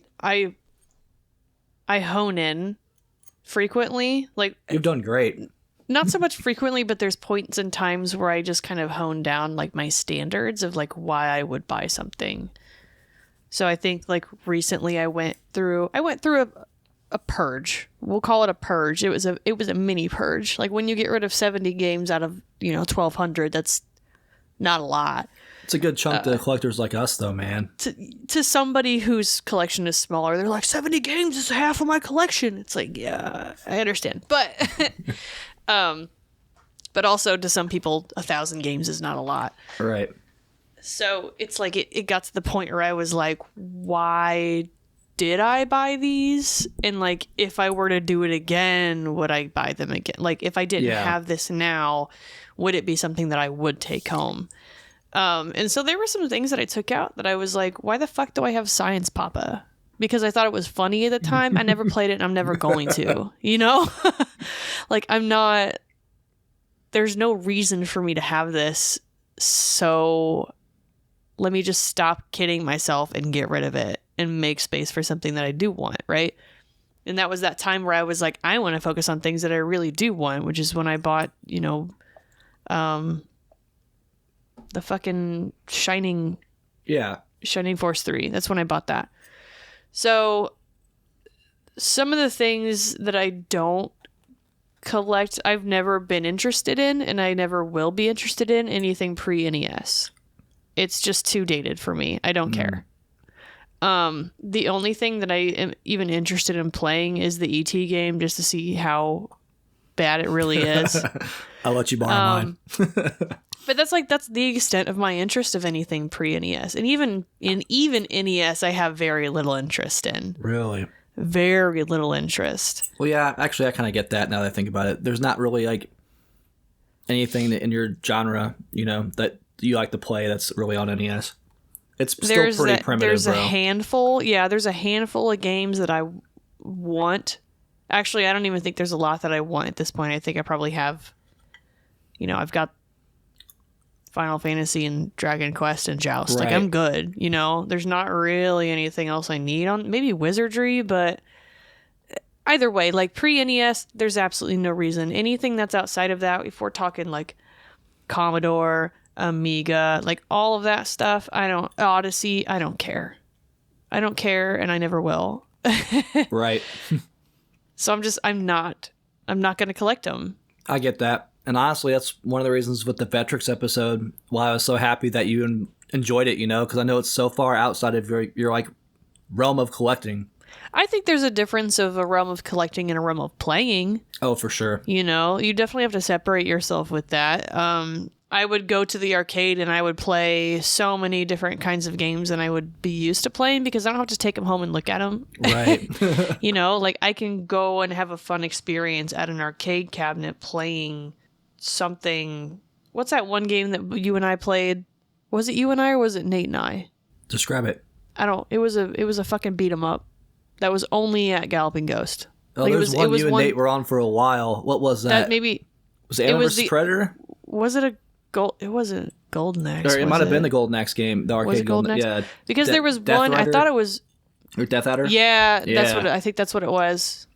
hone in frequently. Like, you've done great. Not so much frequently, but there's points and times where I just kind of hone down, like, my standards of, like, why I would buy something. So I think, like, recently I went through a purge. We'll call it a purge. It was a mini purge. Like, when you get rid of 70 games out of 1,200, that's not a lot. It's a good chunk to collectors like us, though, man. To somebody whose collection is smaller, they're like, 70 games is half of my collection. It's like, yeah, I understand, but but also to some people, 1,000 games is not a lot. Right. So it's like it got to the point where I was like, why did I buy these? And, like, if I were to do it again, would I buy them again? Like, if I didn't have this now, would it be something that I would take home? And so there were some things that I took out that I was like, why the fuck do I have Science Papa? Because I thought it was funny at the time. I never played it, and I'm never going to, Like, there's no reason for me to have this, so let me just stop kidding myself and get rid of it and make space for something that I do want, right? And that was that time where I was like, I want to focus on things that I really do want, which is when I bought, the fucking Shining Force 3. That's when I bought that. So some of the things that I don't collect, I've never been interested in, and I never will be interested in anything pre-NES. It's just too dated for me. I don't care. The only thing that I am even interested in playing is the ET game, just to see how bad it really is. I'll let you borrow mine. But that's the extent of my interest of anything pre-NES. And even NES, I have very little interest in. Really? Very little interest. Well, yeah, actually, I kind of get that now that I think about it. There's not really, like, anything in your genre, that you like to play that's really on NES. It's still pretty primitive, there's bro. There's a handful of games that I want. Actually, I don't even think there's a lot that I want at this point. I think I probably have, I've got Final Fantasy and Dragon Quest and Joust. Right. Like, I'm good, There's not really anything else I need on, maybe Wizardry, but either way, like, pre-NES, there's absolutely no reason. Anything that's outside of that, if we're talking, like, Commodore, Amiga, like, all of that stuff, Odyssey, I don't care. I don't care, and I never will. Right. So I'm not going to collect them. I get that. And honestly, that's one of the reasons with the Vectrix episode why I was so happy that you enjoyed it, because I know it's so far outside of your like realm of collecting. I think there's a difference of a realm of collecting and a realm of playing. Oh, for sure. You definitely have to separate yourself with that. I would go to the arcade and I would play so many different kinds of games than I would be used to playing because I don't have to take them home and look at them. Right. Like I can go and have a fun experience at an arcade cabinet playing something. What's that one game that you and I played? Was it you and I or was it Nate and I? Describe it. It was a fucking beat 'em up that was only at Galloping Ghost. Oh, there's one you and Nate were on for a while. What was that? Was it Alien vs. Predator? Was it a gold? It wasn't Golden Axe. Or it might have been the Golden Axe game, the arcade. Was it Golden Axe? Yeah. Because there was one. I thought it was. Or Death Adder. Yeah, I think that's what it was.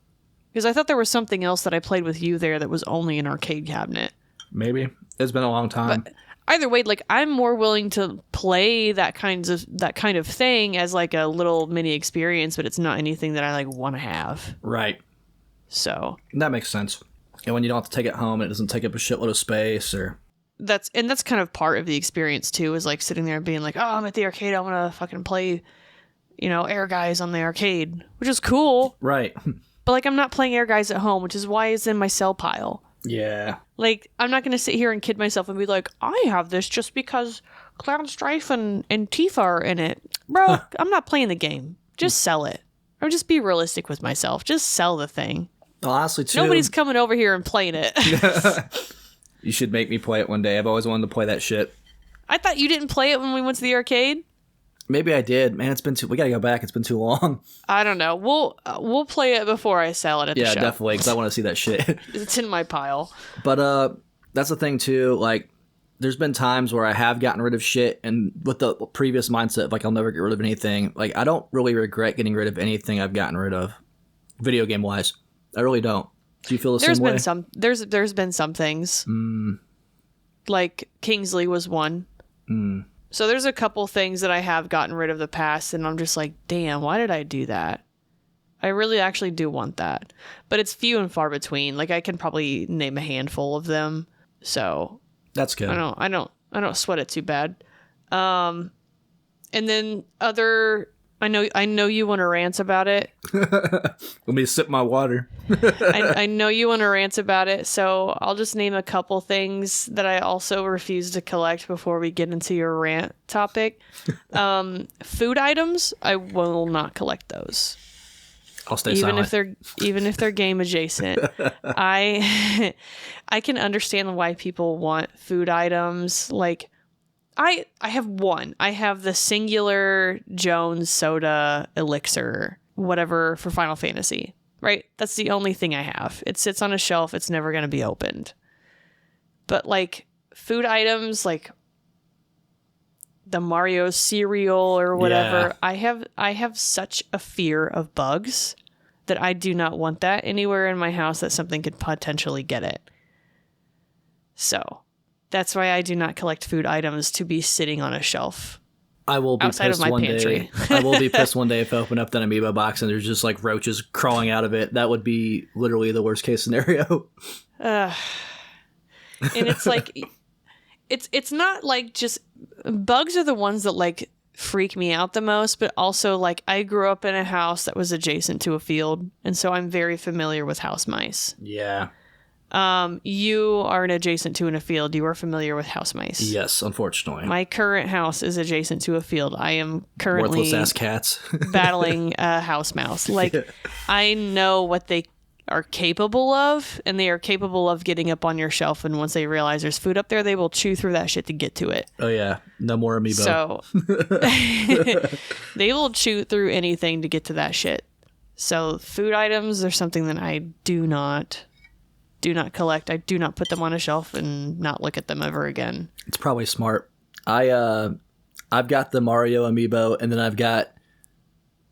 Because I thought there was something else that I played with you there that was only an arcade cabinet. Maybe it's been a long time. But either way, like I'm more willing to play that kind of thing as like a little mini experience, but it's not anything that I like want to have. Right. So that makes sense. And when you don't have to take it home, it doesn't take up a shitload of space or. That's kind of part of the experience too, is like sitting there and being like, oh, I'm at the arcade, I want to fucking play, Air Guys on the arcade, which is cool. Right. But like I'm not playing Air Guys at home, which is why it's in my sell pile. Yeah. Like I'm not going to sit here and kid myself and be like, I have this just because Cloud Strife and Tifa are in it. Bro, I'm not playing the game. Just sell it. Or just be realistic with myself. Just sell the thing. Honestly, too. Nobody's coming over here and playing it. You should make me play it one day. I've always wanted to play that shit. I thought you didn't play it when we went to the arcade. Maybe I did. Man, we gotta go back. It's been too long. I don't know. We'll play it before I sell it at the show. Yeah, definitely, because I want to see that shit. It's in my pile. But that's the thing too. Like, there's been times where I have gotten rid of shit, and with the previous mindset of like I'll never get rid of anything. Like, I don't really regret getting rid of anything I've gotten rid of, video game wise. I really don't. Do you feel the same way? There's been some things. Like Kingsley was one. So there's a couple things that I have gotten rid of the past, and I'm just like, damn, why did I do that? I really actually do want that, but it's few and far between. Like I can probably name a handful of them. So that's good. I don't sweat it too bad. And then I know you want to rant about it. Let me sip my water. I know you want to rant about it, so I'll just name a couple things that I also refuse to collect before we get into your rant topic. Food items, I will not collect those. I'll stay silent. Even if they're game adjacent. I can understand why people want food items. Like I have one. I have the singular Jones soda elixir, whatever, for Final Fantasy. Right? That's the only thing I have. It sits on a shelf. It's never going to be opened. But like food items, like the Mario cereal or whatever, yeah. I have such a fear of bugs that I do not want that anywhere in my house that something could potentially get it. So that's why I do not collect food items to be sitting on a shelf. I will be outside pissed of my one pantry. day. I will be pissed one day if I open up that amiibo box and there's just like roaches crawling out of it. That would be literally the worst case scenario. And it's like, it's not like just bugs are the ones that like freak me out the most, but also like I grew up in a house that was adjacent to a field, and so I'm very familiar with house mice. Yeah. You aren't adjacent to in a field. You are familiar with house mice. Yes, unfortunately. My current house is adjacent to a field. I am currently worthless ass cats battling a house mouse. Like I know what they are capable of, and they are capable of getting up on your shelf, and once they realize there's food up there, they will chew through that shit to get to it. Oh yeah, no more amiibo. So they will chew through anything to get to that shit. So food items are something that I do not collect. I do not put them on a shelf and not look at them ever again. It's probably smart. I've got the Mario amiibo, and then I've got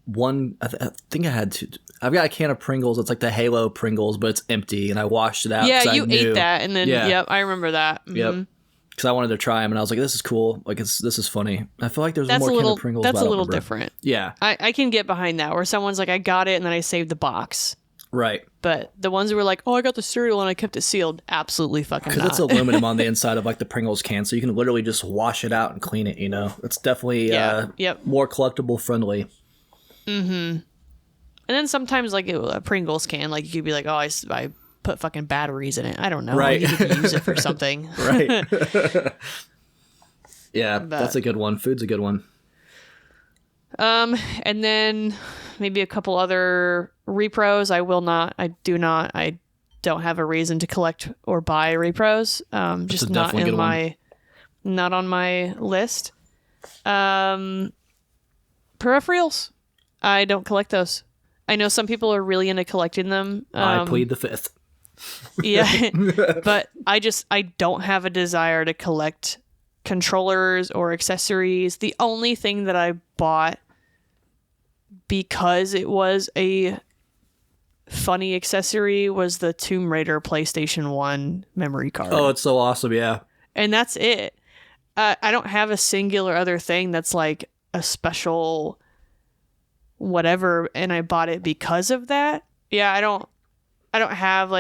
one. I think I had two. I've got a can of Pringles. It's like the Halo Pringles, but it's empty, and I washed it out. Yeah, you ate that, and then yep, I remember that. Mm-hmm. Yep. Because I wanted to try them, and I was like, "This is cool. Like, this is funny." I feel like there's more can of Pringles. That's a little different. Yeah, I can get behind that, where someone's like, "I got it," and then I saved the box. Right. But the ones who were like, "Oh, I got the cereal and I kept it sealed," absolutely fucking not. Because it's aluminum on the inside of like the Pringles can, so you can literally just wash it out and clean it. It's definitely more collectible friendly. Mm-hmm. And then sometimes, like, a Pringles can, like, you could be like, oh, I put fucking batteries in it. I don't know. Right. Like, you could use it for something. Right. Yeah, that's a good one. Food's a good one. And then maybe a couple other repros. I don't have a reason to collect or buy repros. Just not not on my list. Peripherals. I don't collect those. I know some people are really into collecting them. I plead the fifth. Yeah, but I don't have a desire to collect controllers or accessories. The only thing that I bought because it was a funny accessory was the Tomb Raider PlayStation 1 memory card. Oh, it's so awesome, yeah. And that's it. I don't have a singular other thing that's like a special whatever, and I bought it because of that. Yeah, I don't have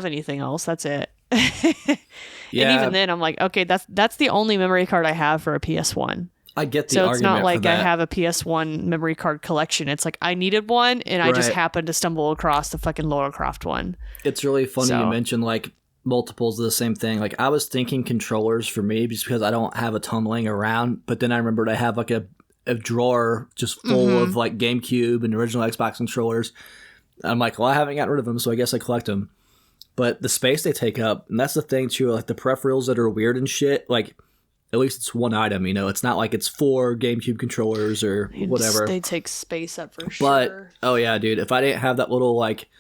anything else. That's it. Yeah. And even then, I'm like, okay, that's the only memory card I have for a PS1. I get the so argument. It's not like for that. I have a PS1 memory card collection. It's like I needed one, and I just happened to stumble across the fucking Lara Croft one. It's really funny you mentioned like multiples of the same thing. Like I was thinking controllers for me just because I don't have a ton laying around, but then I remembered I have like a drawer just full of like GameCube and original Xbox controllers. I'm like, well, I haven't gotten rid of them, so I guess I collect them. But the space they take up, and that's the thing too, like the peripherals that are weird and shit, like at least it's one item, you know? It's not like it's 4 GameCube controllers or whatever. They take space up for sure. But, oh yeah, dude, if I didn't have that little like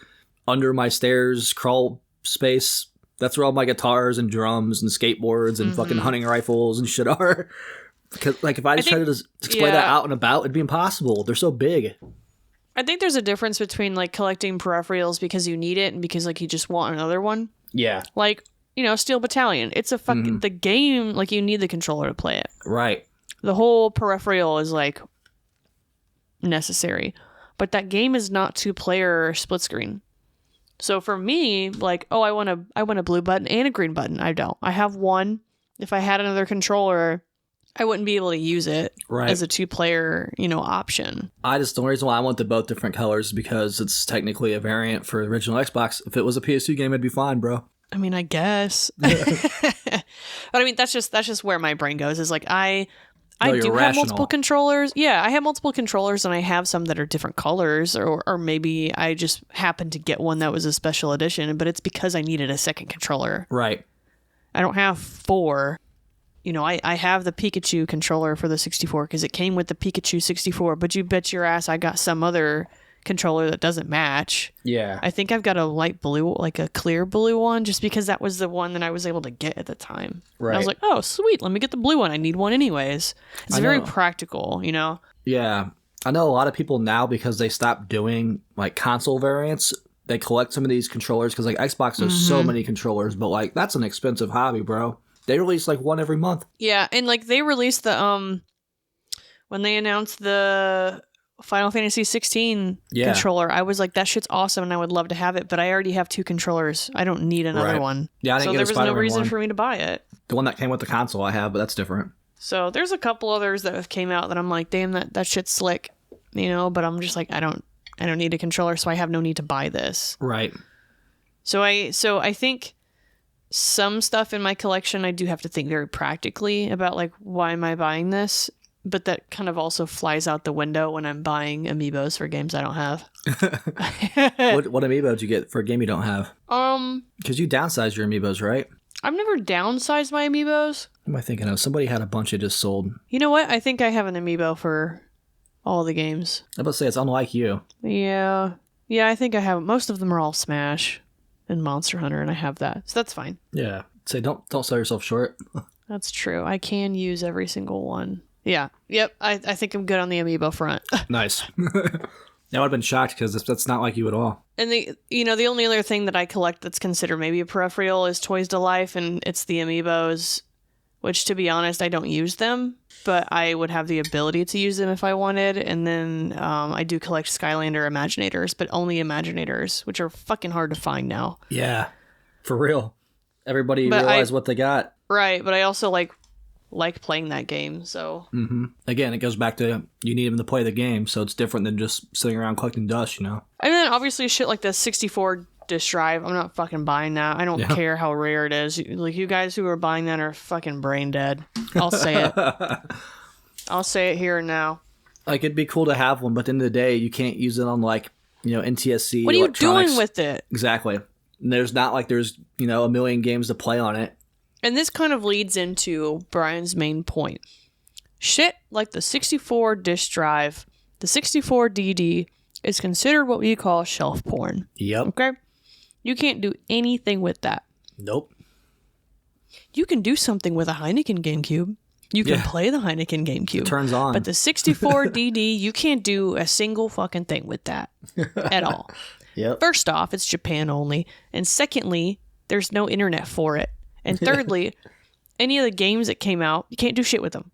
under my stairs crawl space, that's where all my guitars and drums and skateboards and fucking hunting rifles and shit are. Because like if I tried to display that out and about, it'd be impossible. They're so big. I think there's a difference between like collecting peripherals because you need it and because like you just want another one. Yeah. Like, you know, Steel Battalion. It's a fucking the game, like you need the controller to play it. Right. The whole peripheral is like necessary. But that game is not 2-player split screen. So for me, like, oh, I want a blue button and a green button. I don't. I have one. If I had another controller, I wouldn't be able to use it as a 2-player, you know, option. The only reason why I want the both different colors is because it's technically a variant for the original Xbox. If it was a PS2 game, it'd be fine, bro. I mean, I guess. But I mean, that's just where my brain goes. Is like I do have multiple controllers. Yeah, I have multiple controllers, and I have some that are different colors, or maybe I just happened to get one that was a special edition. But it's because I needed a second controller. Right. I don't have 4. You know, I have the Pikachu controller for the 64 because it came with the Pikachu 64. But you bet your ass I got some other controller that doesn't match. Yeah. I think I've got a light blue, like a clear blue one, just because that was the one that I was able to get at the time. Right. And I was like, oh, sweet, let me get the blue one. I need one anyways. It's very practical, you know? Yeah. I know a lot of people now, because they stopped doing like console variants, they collect some of these controllers because like Xbox has so many controllers, but like that's an expensive hobby, bro. They release like one every month. Yeah, and like they released the when they announced the Final Fantasy 16 controller, I was like, that shit's awesome and I would love to have it, but I already have 2 controllers. I don't need another one. Yeah, I didn't so get there a was Spider-Man no reason one. for me to buy it. The one that came with the console I have, but that's different. So there's a couple others that have came out that I'm like, damn, that shit's slick, you know, but I'm just like, I don't need a controller, so I have no need to buy this. Right. So I think some stuff in my collection I do have to think very practically about, like, why am I buying this? But that kind of also flies out the window when I'm buying amiibos for games I don't have. What amiibo did you get for a game you don't have? Because you downsized your amiibos, right? I've never downsized my amiibos. What am I thinking of? Somebody had a bunch of just sold. You know what? I think I have an amiibo for all the games. I was about to say, it's unlike you. Yeah, I think I have. Most of them are all Smash and Monster Hunter, and I have that. So that's fine. Yeah. Say, don't sell yourself short. That's true. I can use every single one. Yeah. Yep. I think I'm good on the amiibo front. Nice. I would have been shocked because that's not like you at all. And the only other thing that I collect that's considered maybe a peripheral is Toys to Life, and it's the amiibos, which, to be honest, I don't use them, but I would have the ability to use them if I wanted. And then I do collect Skylander Imaginators, but only Imaginators, which are fucking hard to find now. Yeah, for real. Everybody realized what they got. Right, but I also like like playing that game. So Again, it goes back to you need them to play the game, so it's different than just sitting around collecting dust, you know? And then obviously shit like the 64 disk drive, I'm not fucking buying that. I don't care how rare it is. Like, you guys who are buying that are fucking brain dead. I'll say it. I'll say it here and now. Like, it'd be cool to have one, but at the end of the day, you can't use it on, like, you know, NTSC. What are you doing with it? Exactly. And there's not like there's, you know, a million games to play on it. And this kind of leads into Brian's main point. Shit like the 64 disk drive, the 64 DD, is considered what we call shelf porn. Yep. Okay? You can't do anything with that. Nope. You can do something with a Heineken GameCube. You can play the Heineken GameCube. It turns on. But the 64 DD, you can't do a single fucking thing with that at all. Yep. First off, it's Japan only. And secondly, there's no internet for it. And thirdly, any of the games that came out, you can't do shit with them.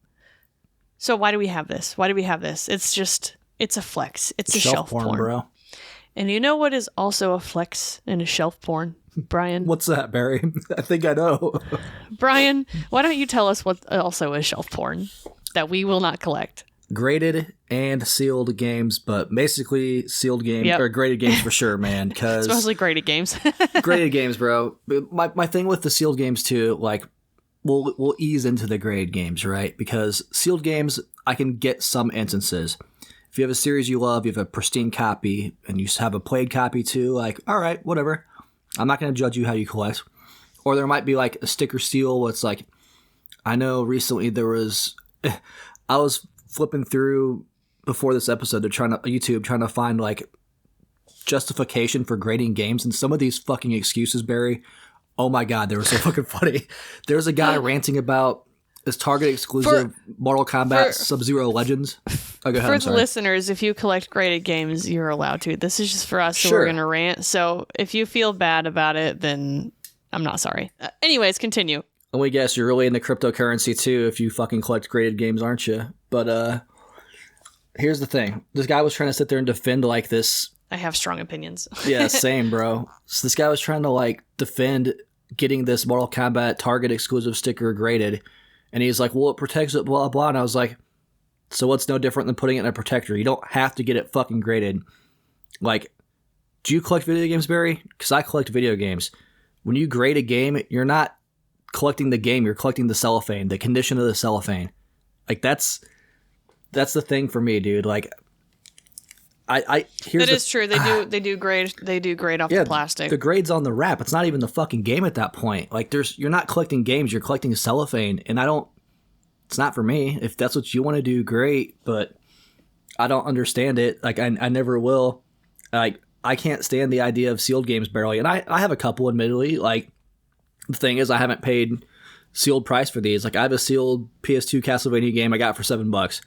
So why do we have this? Why do we have this? It's just, it's a flex. It's a shelf porn, bro. And you know what is also a flex and a shelf porn, Brian? What's that, Barry? I think I know. Brian, why don't you tell us what also is shelf porn that we will not collect? Graded and sealed games, but basically sealed games or graded games for sure, man. Because it's mostly graded games. Graded games, bro. My thing with the sealed games too, like we'll ease into the graded games, right? Because sealed games, I can get some instances. If you have a series you love, you have a pristine copy, and you have a played copy too, like, all right, whatever. I'm not going to judge you how you collect. Or there might be like a sticker seal where it's like, I know recently there was, I was flipping through before this episode to YouTube trying to find like justification for grading games, and some of these fucking excuses, Barry, oh my god, they were so fucking funny. There was a guy ranting about this Target exclusive Mortal Kombat Sub-Zero Legends. Oh, go ahead, for the listeners, if you collect graded games, you're allowed to. This is just for us, so we're going to rant. So if you feel bad about it, then I'm not sorry. Anyways, continue. And we guess you're really into cryptocurrency too if you fucking collect graded games, aren't you? But here's the thing. This guy was trying to sit there and defend like this. I have strong opinions. Yeah, same, bro. So this guy was trying to like defend getting this Mortal Kombat Target exclusive sticker graded. And he's like, well, it protects it, blah, blah. And I was like, so what's no different than putting it in a protector? You don't have to get it fucking graded. Like, do you collect video games, Barry? Because I collect video games. When you grade a game, you're not collecting the game. You're collecting the cellophane, the condition of the cellophane. Like, that's the thing for me, dude. Like, That is true. They do grade off the plastic. The grade's on the wrap. It's not even the fucking game at that point. Like, you're not collecting games, you're collecting cellophane, and it's not for me. If that's what you want to do, great, but I don't understand it. Like, I never will. Like, I can't stand the idea of sealed games barely, and I have a couple, admittedly. Like, the thing is, I haven't paid sealed price for these. Like, I have a sealed PS2 Castlevania game I got for $7.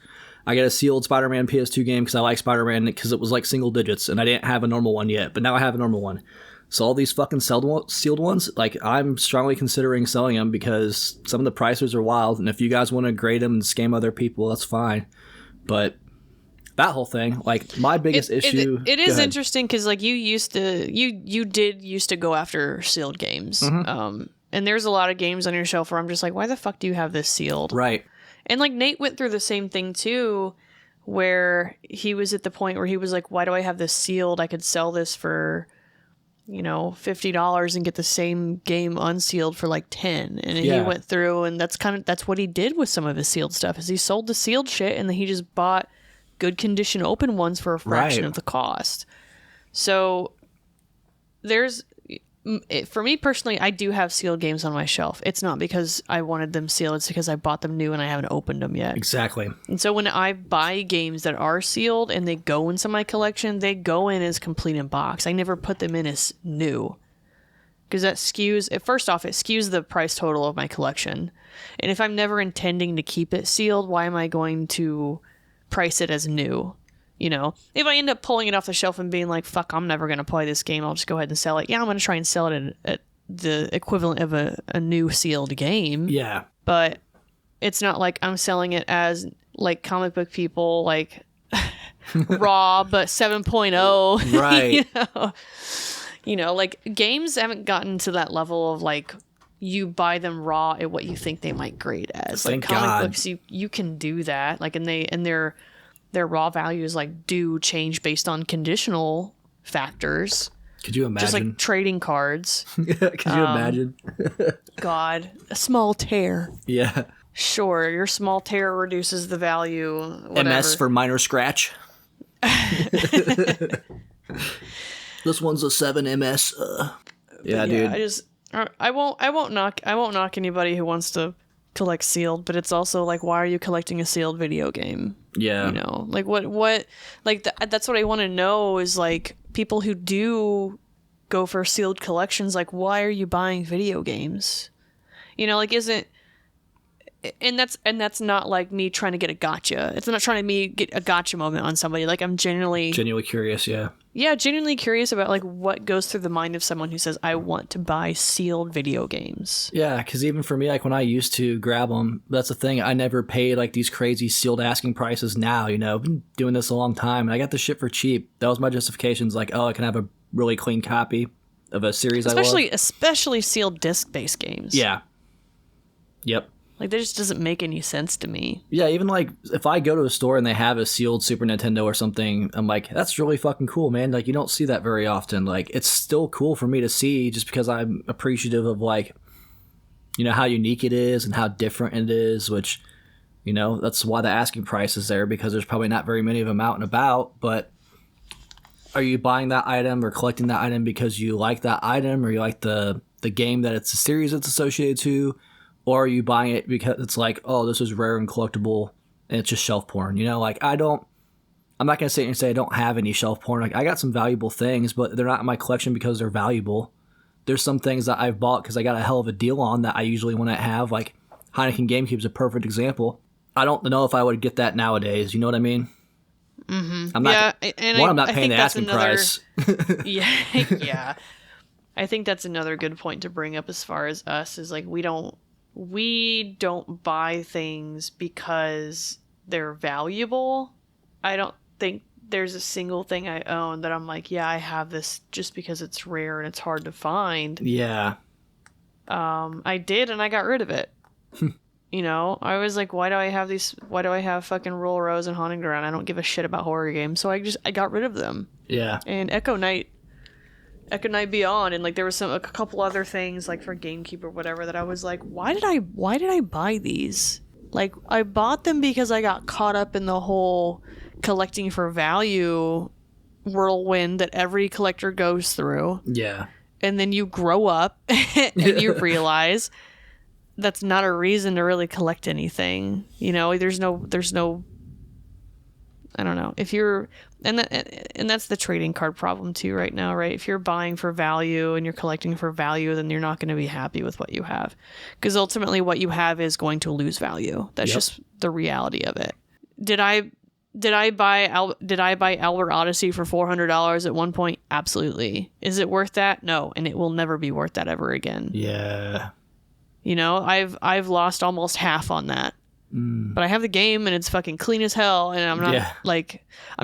I got a sealed Spider-Man PS2 game because I like Spider-Man because it was like single digits and I didn't have a normal one yet, but now I have a normal one. So all these fucking sealed ones, like, I'm strongly considering selling them because some of the prices are wild, and if you guys want to grade them and scam other people, that's fine. But that whole thing, like, my biggest issue... It is interesting because, like, you did used to go after sealed games. Mm-hmm. And there's a lot of games on your shelf where I'm just like, why the fuck do you have this sealed? Right. And, like, Nate went through the same thing, too, where he was at the point where he was like, why do I have this sealed? I could sell this for, $50 and get the same game unsealed for, like, 10. And he went through, and that's what he did with some of his sealed stuff, is he sold the sealed shit, and then he just bought good condition open ones for a fraction of the cost. So, for me personally, I do have sealed games on my shelf. It's not because I wanted them sealed. It's because I bought them new and I haven't opened them yet. Exactly. And so when I buy games that are sealed and they go into my collection, they go in as complete in box. I never put them in as new. Because that first off, it skews the price total of my collection. And if I'm never intending to keep it sealed, why am I going to price it as new? If I end up pulling it off the shelf and being like, fuck, I'm never going to play this game, I'll just go ahead and sell it. Yeah, I'm going to try and sell it at the equivalent of a new sealed game. Yeah. But it's not like I'm selling it as, like, comic book people, like, raw, but 7.0. Right. Like, games haven't gotten to that level of, like, you buy them raw at what you think they might grade as. Thank like comic God. books, you can do that. Like, and their raw values like do change based on conditional factors. Could you imagine? Just like trading cards. Could you imagine? God, a small tear. Yeah. Sure, your small tear reduces the value. Whatever. MS for minor scratch. This one's a 7 MS. Yeah, dude. I won't knock anybody who wants to collect sealed, but it's also like, why are you collecting a sealed video game? Yeah. You know, like what like that's what I want to know is like people who do go for sealed collections, like why are you buying video games? You know, like and that's not like me trying to get a gotcha. It's not trying to get a gotcha moment on somebody. Like I'm genuinely curious, yeah. Yeah, genuinely curious about like what goes through the mind of someone who says, I want to buy sealed video games. Yeah, because even for me, like when I used to grab them, that's the thing. I never paid like these crazy sealed asking prices now, you know. I've been doing this a long time, and I got the shit for cheap. That was my justifications, like, oh, I can have a really clean copy of a series I love. Especially sealed disc-based games. Yeah. Yep. Like, that just doesn't make any sense to me. Yeah, even like if I go to a store and they have a sealed Super Nintendo or something, I'm like, that's really fucking cool, man. Like, you don't see that very often. Like, it's still cool for me to see just because I'm appreciative of, like, you know, how unique it is and how different it is, which, you know, that's why the asking price is there, because there's probably not very many of them out and about. But are you buying that item or collecting that item because you like that item, or you like the game that it's a series it's associated to? Or are you buying it because it's like, oh, this is rare and collectible and it's just shelf porn? You know, like I'm not going to sit here and say I don't have any shelf porn. Like I got some valuable things, but they're not in my collection because they're valuable. There's some things that I've bought because I got a hell of a deal on that I usually want to have. Like Heineken GameCube is a perfect example. I don't know if I would get that nowadays. You know what I mean? Mm-hmm. I'm not paying the asking price. Yeah. I think that's another good point to bring up as far as us is like we don't buy things because they're valuable. I don't think there's a single thing I own that I'm like, yeah, I have this just because it's rare and it's hard to find. Yeah. I did, and I got rid of it. You know, I was like, why do I have fucking Roll Rose and Haunting Ground? I don't give a shit about horror games. So I got rid of them. Yeah. And Echo Night Beyond, and like there was a couple other things like for GameCube or whatever that I was like, why did I buy these? Like I bought them because I got caught up in the whole collecting for value whirlwind that every collector goes through. Yeah. And then you grow up and you realize that's not a reason to really collect anything. You know, there's no I don't know. If you're and that's the trading card problem too right now, right? If you're buying for value and you're collecting for value, then you're not going to be happy with what you have, because ultimately what you have is going to lose value. That's just the reality of it. Did I buy Albert Odyssey for $400 at one point? Absolutely. Is it worth that? No, and it will never be worth that ever again. Yeah. You know, I've lost almost half on that. But I have the game and it's fucking clean as hell, and I'm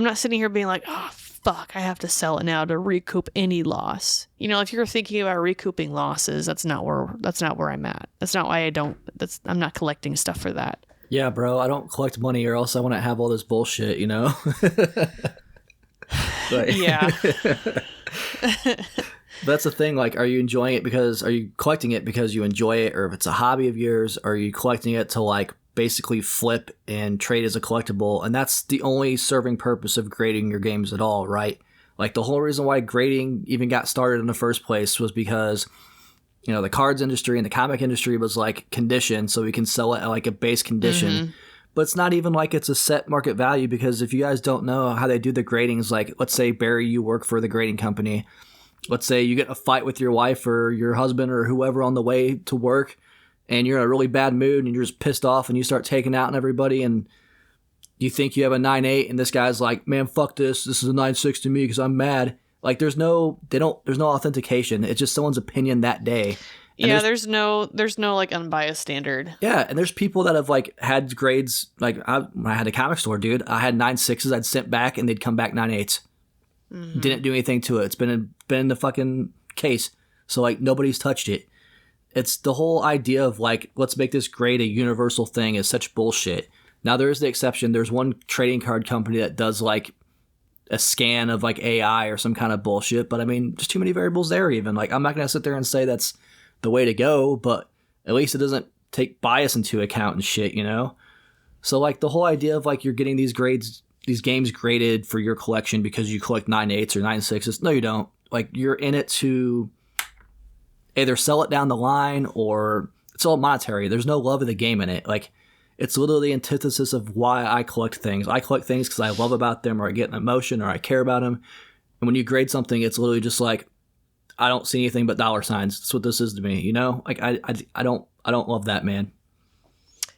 not sitting here being like, oh fuck, I have to sell it now to recoup any loss. You know, if you're thinking about recouping losses, that's not where I'm at. That's not why I'm not collecting stuff for that. Yeah, bro, I don't collect money or else I wouldn't have all this bullshit, you know? Yeah. That's the thing, like, are you collecting it because you enjoy it, or if it's a hobby of yours, are you collecting it to like basically flip and trade as a collectible? And that's the only serving purpose of grading your games at all, right? Like the whole reason why grading even got started in the first place was because, you know, the cards industry and the comic industry was like conditioned so we can sell it at like a base condition. Mm-hmm. But it's not even like it's a set market value, because if you guys don't know how they do the gradings, like let's say Barry, you work for the grading company. Let's say you get in a fight with your wife or your husband or whoever on the way to work, and you're in a really bad mood and you're just pissed off and you start taking out on everybody, and you think you have a 9.8 and this guy's like, man, fuck this. This is a 9.6 to me because I'm mad. Like there's no authentication. It's just someone's opinion that day. And yeah, there's no like unbiased standard. Yeah, and there's people that have like had grades, like when I had a comic store, dude, I had 9.6s I'd sent back and they'd come back 9.8s. Mm-hmm. Didn't do anything to it. It's been in the fucking case. So like nobody's touched it. it's the whole idea of like, let's make this grade a universal thing is such bullshit. Now there is the exception. There's one trading card company that does like a scan of like AI or some kind of bullshit. But I mean, there's too many variables there even. Like, I'm not going to sit there and say that's the way to go, but at least it doesn't take bias into account and shit, you know? So like the whole idea of like you're getting these grades, these games graded for your collection because you collect 9/8s or 9/6s. No, you don't. Like, you're in it to either sell it down the line or it's all monetary. There's no love of the game in it. Like, it's literally the antithesis of why I collect things. I collect things because I love about them, or I get an emotion, or I care about them. And when you grade something, it's literally just like, I don't see anything but dollar signs. That's what this is to me, you know? Like, I don't love that, man.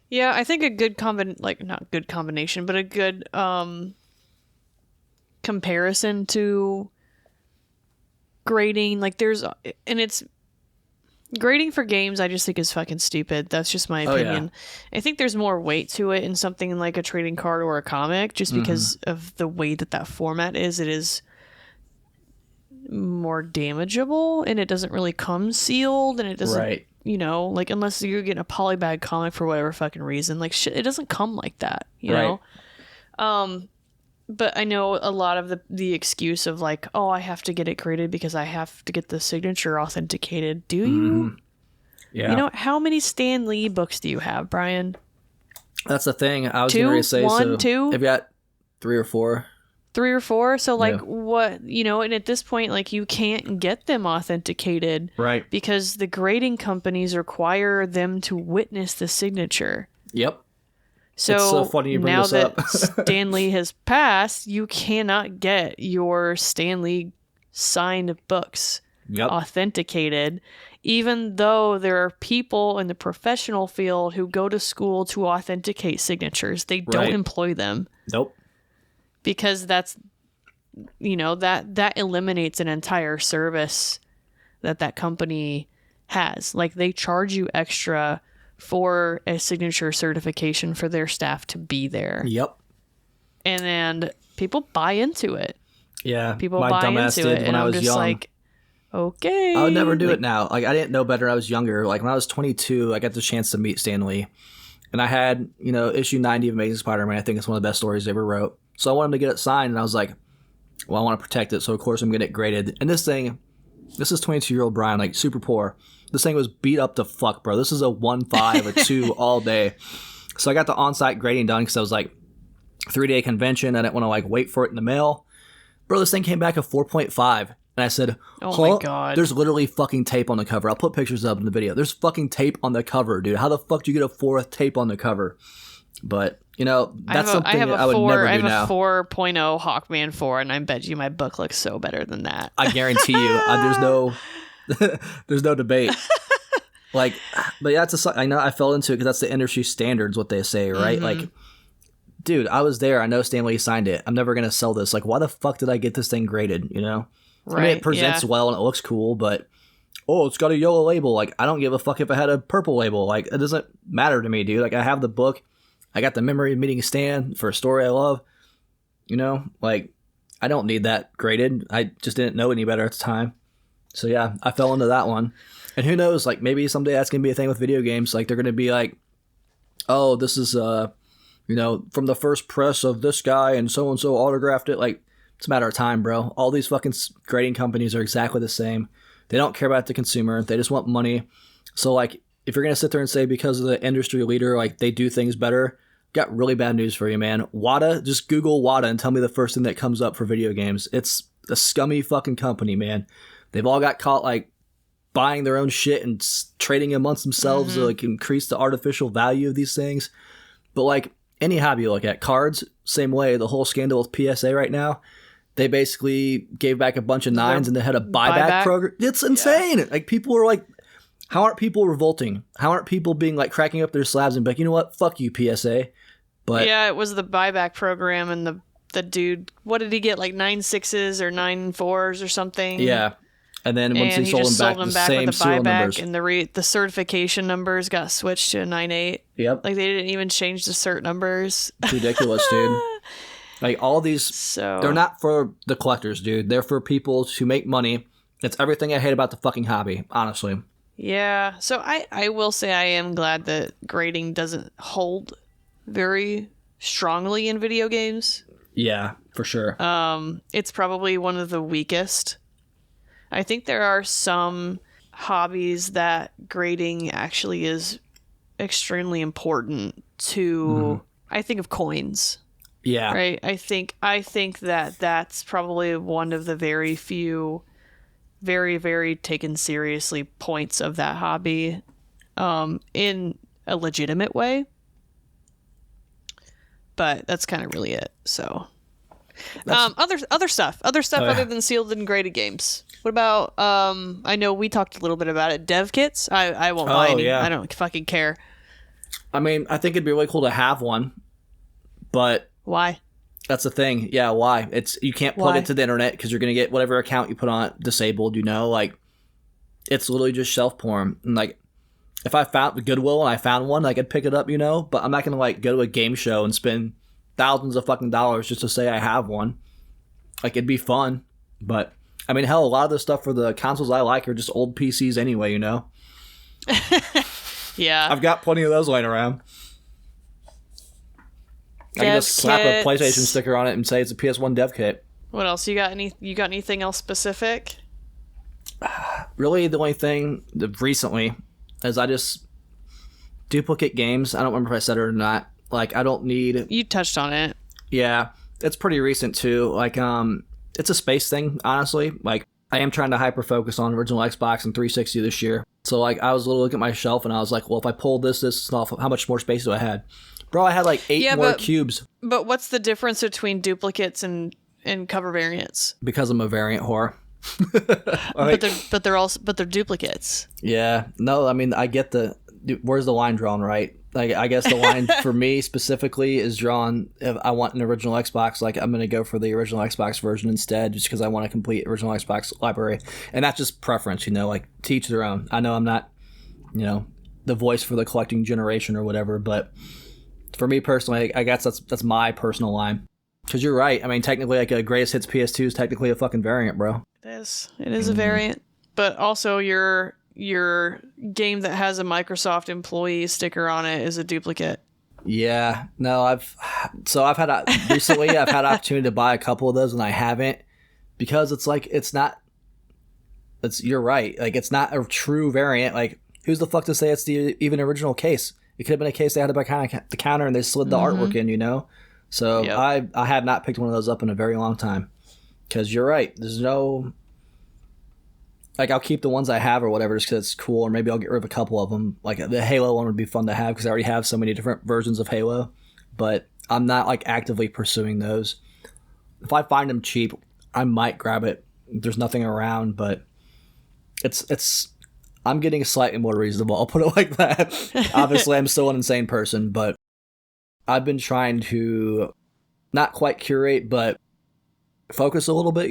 Yeah, I think a good not good combination, but a good comparison to grading, like it's grading for games, I just think is fucking stupid. That's just my opinion. Yeah. I think there's more weight to it in something like a trading card or a comic, just because of the way that format is. It is more damageable, and it doesn't really come sealed, and it doesn't, you know, like, unless you're getting a polybag comic for whatever fucking reason, like, shit, it doesn't come like that, you know? But I know a lot of the excuse of like, oh, I have to get it graded because I have to get the signature authenticated. Do you? Yeah. You know, how many Stan Lee books do you have, Brian? That's the thing. I was going to say, two? I've got 3 or 4. 3 or 4? So like, what, you know, and at this point, like, you can't get them authenticated. Right. Because the grading companies require them to witness the signature. Yep. So, it's so funny you bring now this that up. Stan Lee has passed, you cannot get your Stan Lee signed books authenticated, even though there are people in the professional field who go to school to authenticate signatures. They don't employ them. Nope. Because that's, you know, that eliminates an entire service that company has. Like, they charge you extra for a signature certification for their staff to be there. Yep. And then people buy into it. Yeah. People buy into it. And I'm just young. Like, okay. I would never do it now. Like, I didn't know better. I was younger. Like, when I was 22, I got the chance to meet Stan Lee. And I had, you know, issue 90 of Amazing Spider-Man. I think it's one of the best stories they ever wrote. So I wanted him to get it signed. And I was like, well, I want to protect it. So, of course, I'm getting it graded. And this is 22-year-old Bryan, like, super poor. This thing was beat up to fuck, bro. This is a 1.5, a 2 all day. So I got the on-site grading done because I was like, 3-day convention. I didn't want to like wait for it in the mail. Bro, this thing came back a 4.5. And I said, oh my God. There's literally fucking tape on the cover. I'll put pictures up in the video. There's fucking tape on the cover, dude. How the fuck do you get a 4 tape on the cover? But, you know, that's something I would never do now. I have a 4.0 Hawkman 4, and I bet you my book looks so better than that. I guarantee you. There's no debate. Like, but yeah, I know I fell into it because that's the industry standards, what they say, right? Like, dude, I was there. I know Stan Lee signed it. I'm never going to sell this. Like, why the fuck did I get this thing graded, you know? Right, I mean, it presents well and it looks cool, but, oh, it's got a yellow label. Like, I don't give a fuck if I had a purple label. Like, it doesn't matter to me, dude. Like, I have the book. I got the memory of meeting Stan for a story I love. You know? Like, I don't need that graded. I just didn't know any better at the time. So, yeah, I fell into that one. And who knows, like, maybe someday that's going to be a thing with video games. Like, they're going to be like, oh, this is, you know, from the first press of this guy and so autographed it. Like, it's a matter of time, bro. All these fucking grading companies are exactly the same. They don't care about the consumer. They just want money. So, like, if you're going to sit there and say because of the industry leader, like, they do things better, got really bad news for you, man. WATA, just Google WATA and tell me the first thing that comes up for video games. It's a scummy fucking company, man. They've all got caught, like, buying their own shit and trading amongst themselves to, like, increase the artificial value of these things. But, like, any hobby you look at, cards, same way. The whole scandal with PSA right now, they basically gave back a bunch of 9s and they had a buyback program. It's insane. Yeah. Like, people are like, how aren't people revolting? How aren't people being, like, cracking up their slabs and be like, you know what? Fuck you, PSA. But yeah, it was the buyback program, and the dude, what did he get, like 9.6s or 9.4s or something? Yeah. And then once he sold them back, the same serial numbers. And the certification numbers got switched to a 9.8. Yep. Like, they didn't even change the cert numbers. It's ridiculous, dude. Like, all these, they're not for the collectors, dude. They're for people to make money. It's everything I hate about the fucking hobby, honestly. Yeah. So I will say I am glad that grading doesn't hold very strongly in video games. Yeah, for sure. It's probably one of the weakest. I think there are some hobbies that grading actually is extremely important to. I think of coins. Yeah. Right. I think that that's probably one of the very few, very very taken seriously points of that hobby, in a legitimate way. But that's kind of really it. So, other stuff other than sealed and graded games. What about I know we talked a little bit about it. Dev kits. I won't buy any. Yeah. I don't fucking care. I mean, I think it'd be really cool to have one, but Why? that's the thing. Yeah, why? You can't plug it to the internet because you're gonna get whatever account you put on it disabled. Like it's literally just shelf porn. And like, if I found Goodwill and I found one, I could pick it up. But I'm not gonna like go to a game show and spend thousands of fucking dollars just to say I have one. Like, it'd be fun, but I mean, hell, a lot of the stuff for the consoles I like are just old PCs anyway. Yeah, I've got plenty of those laying around. I can just slap a PlayStation sticker on it and say it's a PS1 dev kit. What else? You got anything else specific? Really, the only thing recently is I just duplicate games. I don't remember if I said it or not. Like, I don't need... You touched on it. Yeah, it's pretty recent too. Like, it's a space thing, honestly. Like, I am trying to hyper focus on original Xbox and 360 this year. So like, I was looking at my shelf and I was like, well, if I pull this off, how much more space do I have? Bro, I had like 8 more cubes. But what's the difference between duplicates and cover variants? Because I'm a variant whore. But they're duplicates. Yeah. No, I mean, I get where's the line drawn, right? Like, I guess the line for me specifically is drawn if I want an original Xbox. Like, I'm going to go for the original Xbox version instead, just because I want a complete original Xbox library. And that's just preference, like, to each their own. I know I'm not, the voice for the collecting generation or whatever, but for me personally, I guess that's my personal line. Because you're right. I mean, technically, like, a Greatest Hits PS2 is technically a fucking variant, bro. It is a variant. But also, your game that has a Microsoft employee sticker on it is a duplicate. Yeah. No, recently I've had opportunity to buy a couple of those and I haven't, because it's like, you're right. Like, it's not a true variant. Like, who's the fuck to say it's the even original case? It could have been a case they had it behind the counter and they slid the artwork in, So yep. I have not picked one of those up in a very long time, because you're right. There's no... Like, I'll keep the ones I have or whatever just because it's cool, or maybe I'll get rid of a couple of them. Like, the Halo one would be fun to have because I already have so many different versions of Halo, but I'm not, like, actively pursuing those. If I find them cheap, I might grab it. There's nothing around, but I'm getting slightly more reasonable. I'll put it like that. Obviously, I'm still an insane person, but I've been trying to not quite curate, but focus a little bit,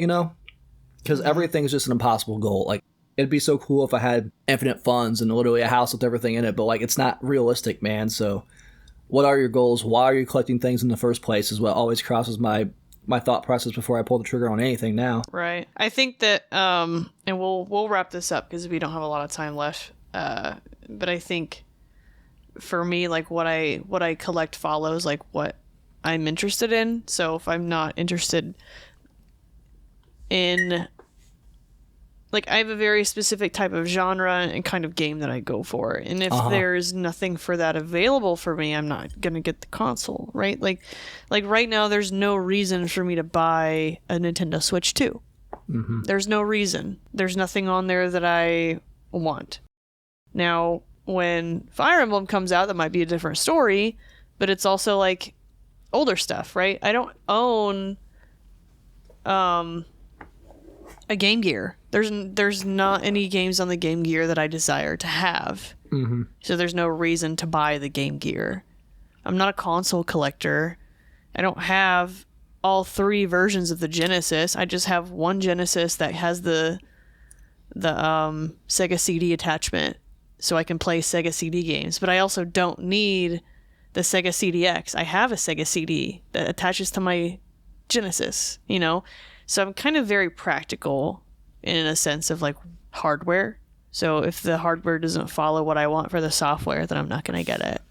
Because everything's just an impossible goal. Like, it'd be so cool if I had infinite funds and literally a house with everything in it, but like, it's not realistic, man. So what are your goals? Why are you collecting things in the first place is what always crosses my thought process before I pull the trigger on anything now. Right. I think that and we'll wrap this up because we don't have a lot of time left. But I think for me, like, what I collect follows like what I'm interested in. So if I'm not interested in, like, I have a very specific type of genre and kind of game that I go for, and if there's nothing for that available for me, I'm not gonna get the console, right? Like right now, there's no reason for me to buy a Nintendo Switch 2. Mm-hmm. There's no reason. There's nothing on there that I want. Now, when Fire Emblem comes out, that might be a different story, but it's also like older stuff, right? I don't own a Game Gear. There's not any games on the Game Gear that I desire to have. Mm-hmm. So there's no reason to buy the Game Gear. I'm not a console collector. I don't have all 3 versions of the Genesis. I just have one Genesis that has the Sega CD attachment, so I can play Sega CD games. But I also don't need the Sega CDX. I have a Sega CD that attaches to my Genesis, So I'm kind of very practical in a sense of like hardware. So if the hardware doesn't follow what I want for the software, then I'm not going to get it.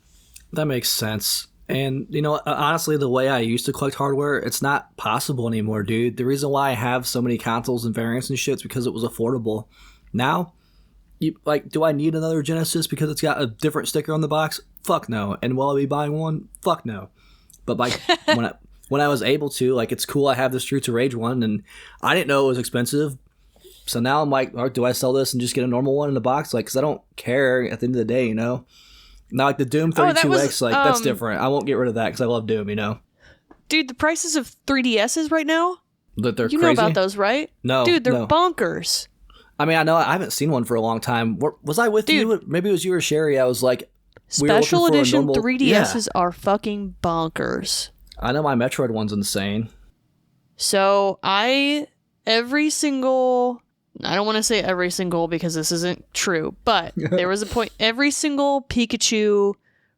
That makes sense. And, you know, honestly, the way I used to collect hardware, it's not possible anymore, dude. The reason why I have so many consoles and variants and shit is because it was affordable. Now, do I need another Genesis because it's got a different sticker on the box? Fuck no. And will I be buying one? Fuck no. But when I was able to, like, it's cool I have the Streets of Rage one, and I didn't know it was expensive. So now I'm like, do I sell this and just get a normal one in the box? Like, because I don't care at the end of the day, you know? Now, like, the Doom 32X, that's different. I won't get rid of that because I love Doom, you know? Dude, the prices of 3DSs right now? That they're you crazy? know about those, right? No. Dude, they're bonkers. I mean, I know I haven't seen one for a long time. Was I with you? Maybe it was you or Sherry. I was like, special edition 3DSs are fucking bonkers. I know my Metroid one's insane. So I don't want to say every single because this isn't true, but there was a point, every single Pikachu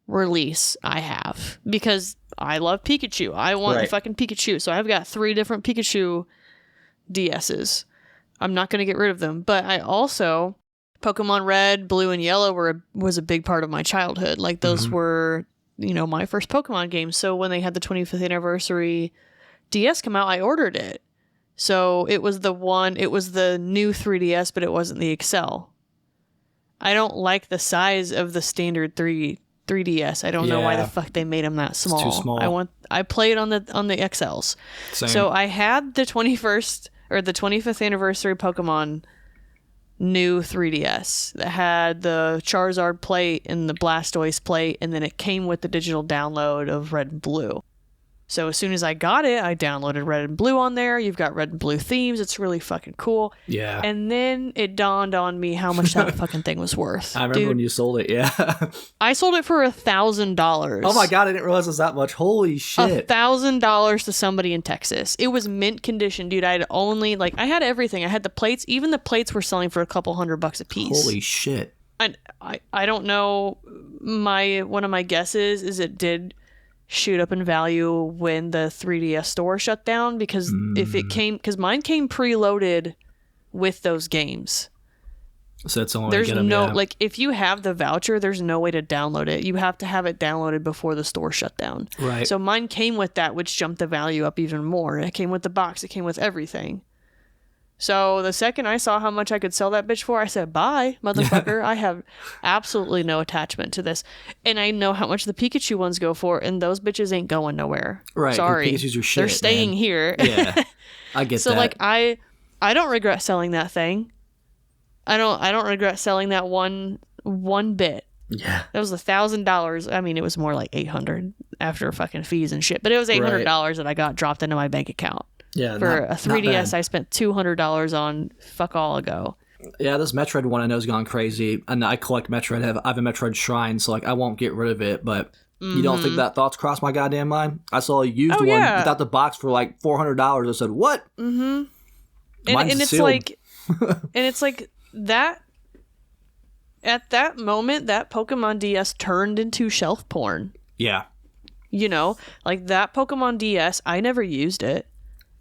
release I have, because I love Pikachu. I want a fucking Pikachu. So I've got 3 different Pikachu DSs. I'm not going to get rid of them. But I also, Pokemon Red, Blue, and Yellow was a big part of my childhood. Like, those were, you know, my first Pokemon games. So when they had the 25th anniversary DS come out, I ordered it. So it was the new 3DS, but it wasn't the XL. I don't like the size of the standard 3DS. I don't know why the fuck they made them that small. It's too small. I play it on the XLs. Same. So I had the 25th anniversary Pokemon new 3DS that had the Charizard plate and the Blastoise plate, and then it came with the digital download of Red and Blue. So as soon as I got it, I downloaded Red and Blue on there. You've got Red and Blue themes. It's really fucking cool. Yeah. And then it dawned on me how much that fucking thing was worth. I remember when you sold it, yeah. I sold it for $1,000. Oh my god, I didn't realize it was that much. Holy shit. $1,000 to somebody in Texas. It was mint condition, dude. I had everything. I had the plates. Even the plates were selling for a couple $100 a piece. Holy shit. I don't know. One of my guesses is it did shoot up in value when the 3DS store shut down, because because mine came preloaded with those games. So that's the only way to get them, like, if you have the voucher, there's no way to download it. You have to have it downloaded before the store shut down. Right. So mine came with that, which jumped the value up even more. It came with the box. It came with everything. So the second I saw how much I could sell that bitch for, I said, bye, motherfucker. I have absolutely no attachment to this. And I know how much the Pikachu ones go for, and those bitches ain't going nowhere. Right. Sorry. Pikachu's your shit, they're staying here. Yeah. I get that. So, like, I don't regret selling that thing. I don't regret selling that one bit. Yeah. That was $1,000. I mean, it was more like $800 after fucking fees and shit, but it was $800 that I got dropped into my bank account. Yeah, for a 3DS, I spent $200 on fuck all ago. Yeah, this Metroid one I know has gone crazy, and I collect Metroid. I have a Metroid Shrine, so like I won't get rid of it. But you don't think that thoughts crossed my goddamn mind? I saw a used one without the box for like $400. I said, "What?" And it's like, and it's like that. At that moment, that Pokemon DS turned into shelf porn. Yeah. You know, like that Pokemon DS, I never used it.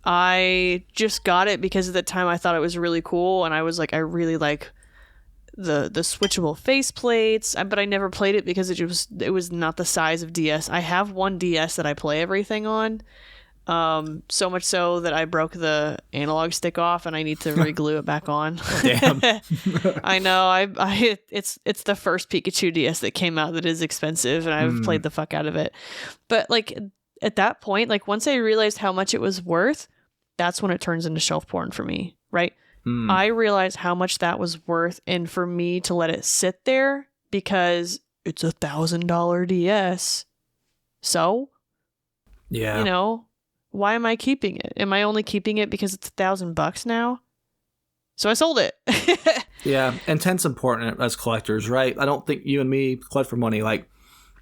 I just got it because at the time I thought it was really cool, and I was like, I really like the switchable faceplates, but I never played it because it was not the size of DS. I have one DS that I play everything on, so much so that I broke the analog stick off and I need to re-glue it back on. Damn. I know. It's the first Pikachu DS that came out that is expensive, and I've played the fuck out of it. But like at that point, like once I realized how much it was worth, that's when it turns into shelf porn for me, right? I realized how much that was worth, and for me to let it sit there because it's $1,000 DS. So, yeah, you know, why am I keeping it? Am I only keeping it because it's $1,000 now? So I sold it. Yeah, intent's important as collectors, right? I don't think you and me collect for money. Like,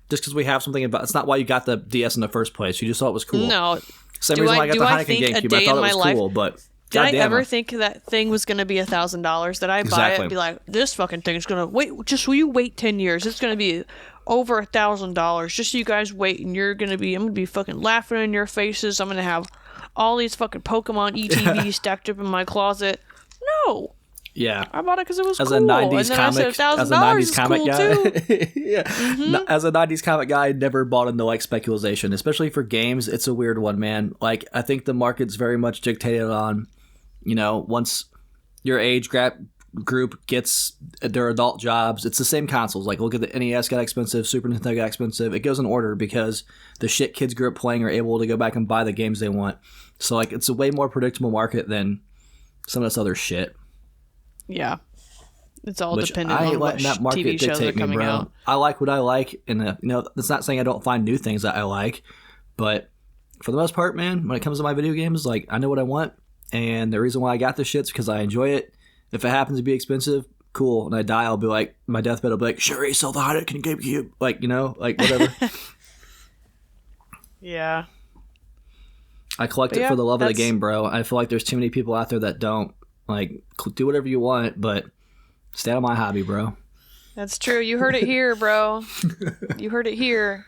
just because we have something about it's not why you got the DS in the first place. You just thought it was cool. No. Same reason why I got the Heineken GameCube. I thought it was cool, but did I ever think that thing was going to be $1,000? That I buy it and be like, this fucking thing's going to wait. Just will you wait 10 years? It's going to be over $1,000. Just so you guys wait, and I'm going to be fucking laughing in your faces. I'm going to have all these fucking Pokemon ETBs stacked up in my closet. No. Yeah. I bought it because it was As cool. a 90s and then comic, I said as a $1,000 90s is comic cool guy. too. Yeah. As a 90s comic guy, I never bought into like speculation, especially for games. It's a weird one, man. Like, I think the market's very much dictated on, once your age group gets their adult jobs, it's the same consoles. Like, look at the NES got expensive, Super Nintendo got expensive. It goes in order because the shit kids grew up playing are able to go back and buy the games they want. So, like, it's a way more predictable market than some of this other shit. Yeah. It's all Which dependent I ain't on what letting that market TV shows are dictate me, coming bro. out. I like what I like, and that's not saying I don't find new things that I like, but for the most part, man, when it comes to my video games, like, I know what I want, and the reason why I got this shit's because I enjoy it. If it happens to be expensive, cool. And I die, I'll be like, my deathbed, I'll be like, Sherry, sell the Heineken GameCube, like, like whatever. Yeah. I collect it for the love of the game, bro. I feel like there's too many people out there that don't. Like, do whatever you want, but stay out of my hobby, bro. That's true. You heard it here, bro. You heard it here.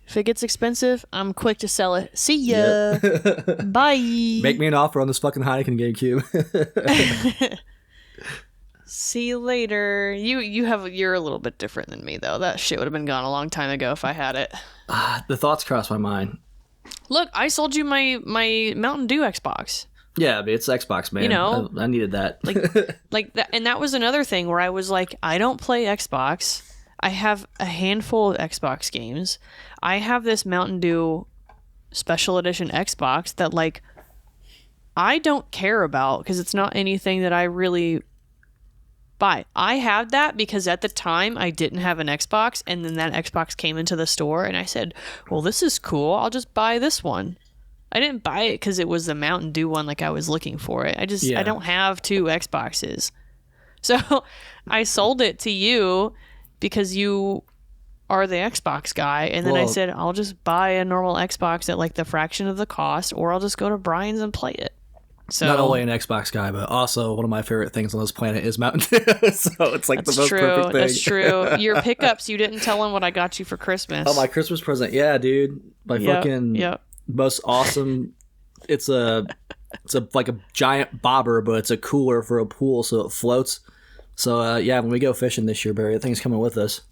If it gets expensive, I'm quick to sell it. See ya. Yep. Bye. Make me an offer on this fucking Heineken GameCube. See you later. You're a little bit different than me, though. That shit would have been gone a long time ago if I had it. The thoughts cross my mind. Look, I sold you my Mountain Dew Xbox. Yeah, but it's Xbox, man. I needed that. like that, and that was another thing where I was like, I don't play Xbox. I have a handful of Xbox games. I have this Mountain Dew Special Edition Xbox that, like, I don't care about because it's not anything that I really buy. I have that because at the time I didn't have an Xbox, and then that Xbox came into the store, and I said, well, this is cool. I'll just buy this one. I didn't buy it because it was the Mountain Dew one, like I was looking for it. I don't have two Xboxes. So I sold it to you because you are the Xbox guy. And then I said, I'll just buy a normal Xbox at like the fraction of the cost, or I'll just go to Bryan's and play it. So not only an Xbox guy, but also one of my favorite things on this planet is Mountain Dew. So it's like the most perfect thing. That's true. Your pickups, you didn't tell him what I got you for Christmas. Oh, my Christmas present. Yeah, dude. My fucking most awesome. It's like a giant bobber, but it's a cooler for a pool, so it floats. So when we go fishing this year, Barry, that thing's coming with us.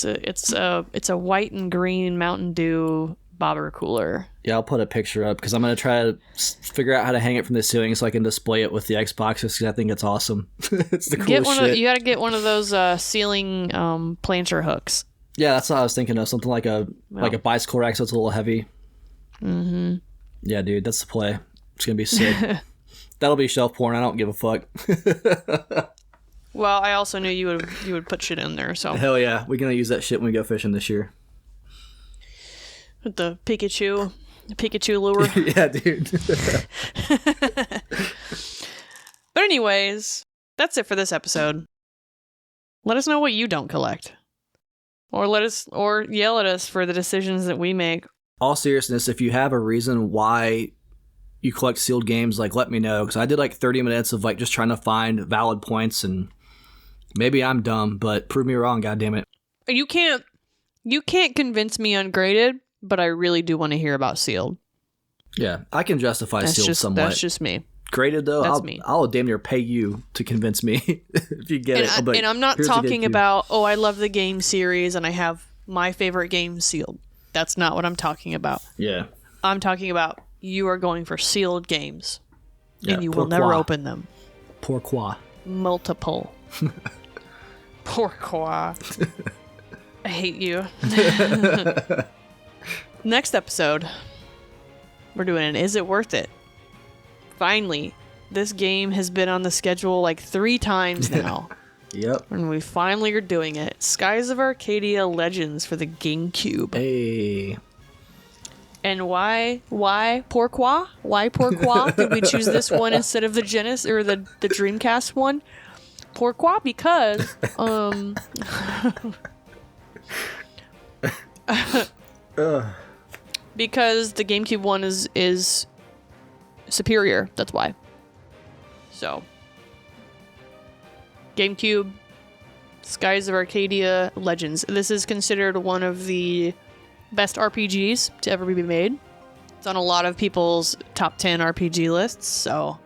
It's a white and green Mountain Dew bobber cooler. Yeah, I'll put a picture up because I'm gonna try to figure out how to hang it from the ceiling so I can display it with the Xbox because I think it's awesome. It's the coolest shit. You got to get one of those ceiling planter hooks. Yeah, that's what I was thinking of. Something like a bicycle rack, so it's a little heavy. Mm-hmm. Yeah, dude, that's the play. It's gonna be sick. That'll be shelf porn. I don't give a fuck. Well, I also knew you would put shit in there, so hell yeah, we're gonna use that shit when we go fishing this year. With the Pikachu lure. Yeah, dude. But anyways, that's it for this episode. Let us know what you don't collect, or yell at us for the decisions that we make. All seriousness, if you have a reason why you collect sealed games, like, let me know, because I did like 30 minutes of like just trying to find valid points, and maybe I'm dumb, but prove me wrong, goddammit. You can't convince me ungraded, but I really do want to hear about sealed. Yeah, I can justify sealed somewhat. That's just me. Graded though, me. I'll damn near pay you to convince me if you get it. And I'm not talking about, I love the game series and I have my favorite game sealed. That's not what I'm talking about. Yeah. I'm talking about you are going for sealed games, and you will never open them. Pourquoi? Multiple. Pourquoi? I hate you. Next episode, we're doing an Is It Worth It? Finally, this game has been on the schedule like 3 times now. Yep. And we finally are doing it. Skies of Arcadia Legends for the GameCube. Hey. And why pourquoi? Why pourquoi did we choose this one instead of the Genesis or the Dreamcast one? Pourquoi? Because because the GameCube one is superior. That's why. So, GameCube, Skies of Arcadia Legends. This is considered one of the best RPGs to ever be made. It's on a lot of people's top 10 RPG lists, so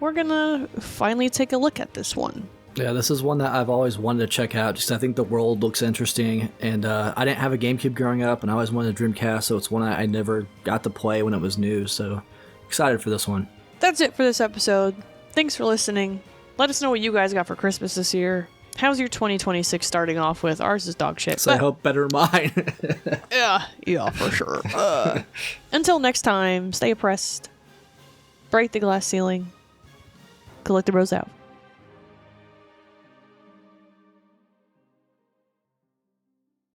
we're gonna finally take a look at this one. Yeah, this is one that I've always wanted to check out. Just I think the world looks interesting, and I didn't have a GameCube growing up, and I always wanted a Dreamcast, so it's one I never got to play when it was new. So excited for this one. That's it for this episode. Thanks for listening. Let us know what you guys got for Christmas this year. How's your 2026 starting off with? Ours is dog shit. So I hope better than mine. Yeah, for sure. Until next time, stay oppressed. Break the glass ceiling. Collecti-Bros out.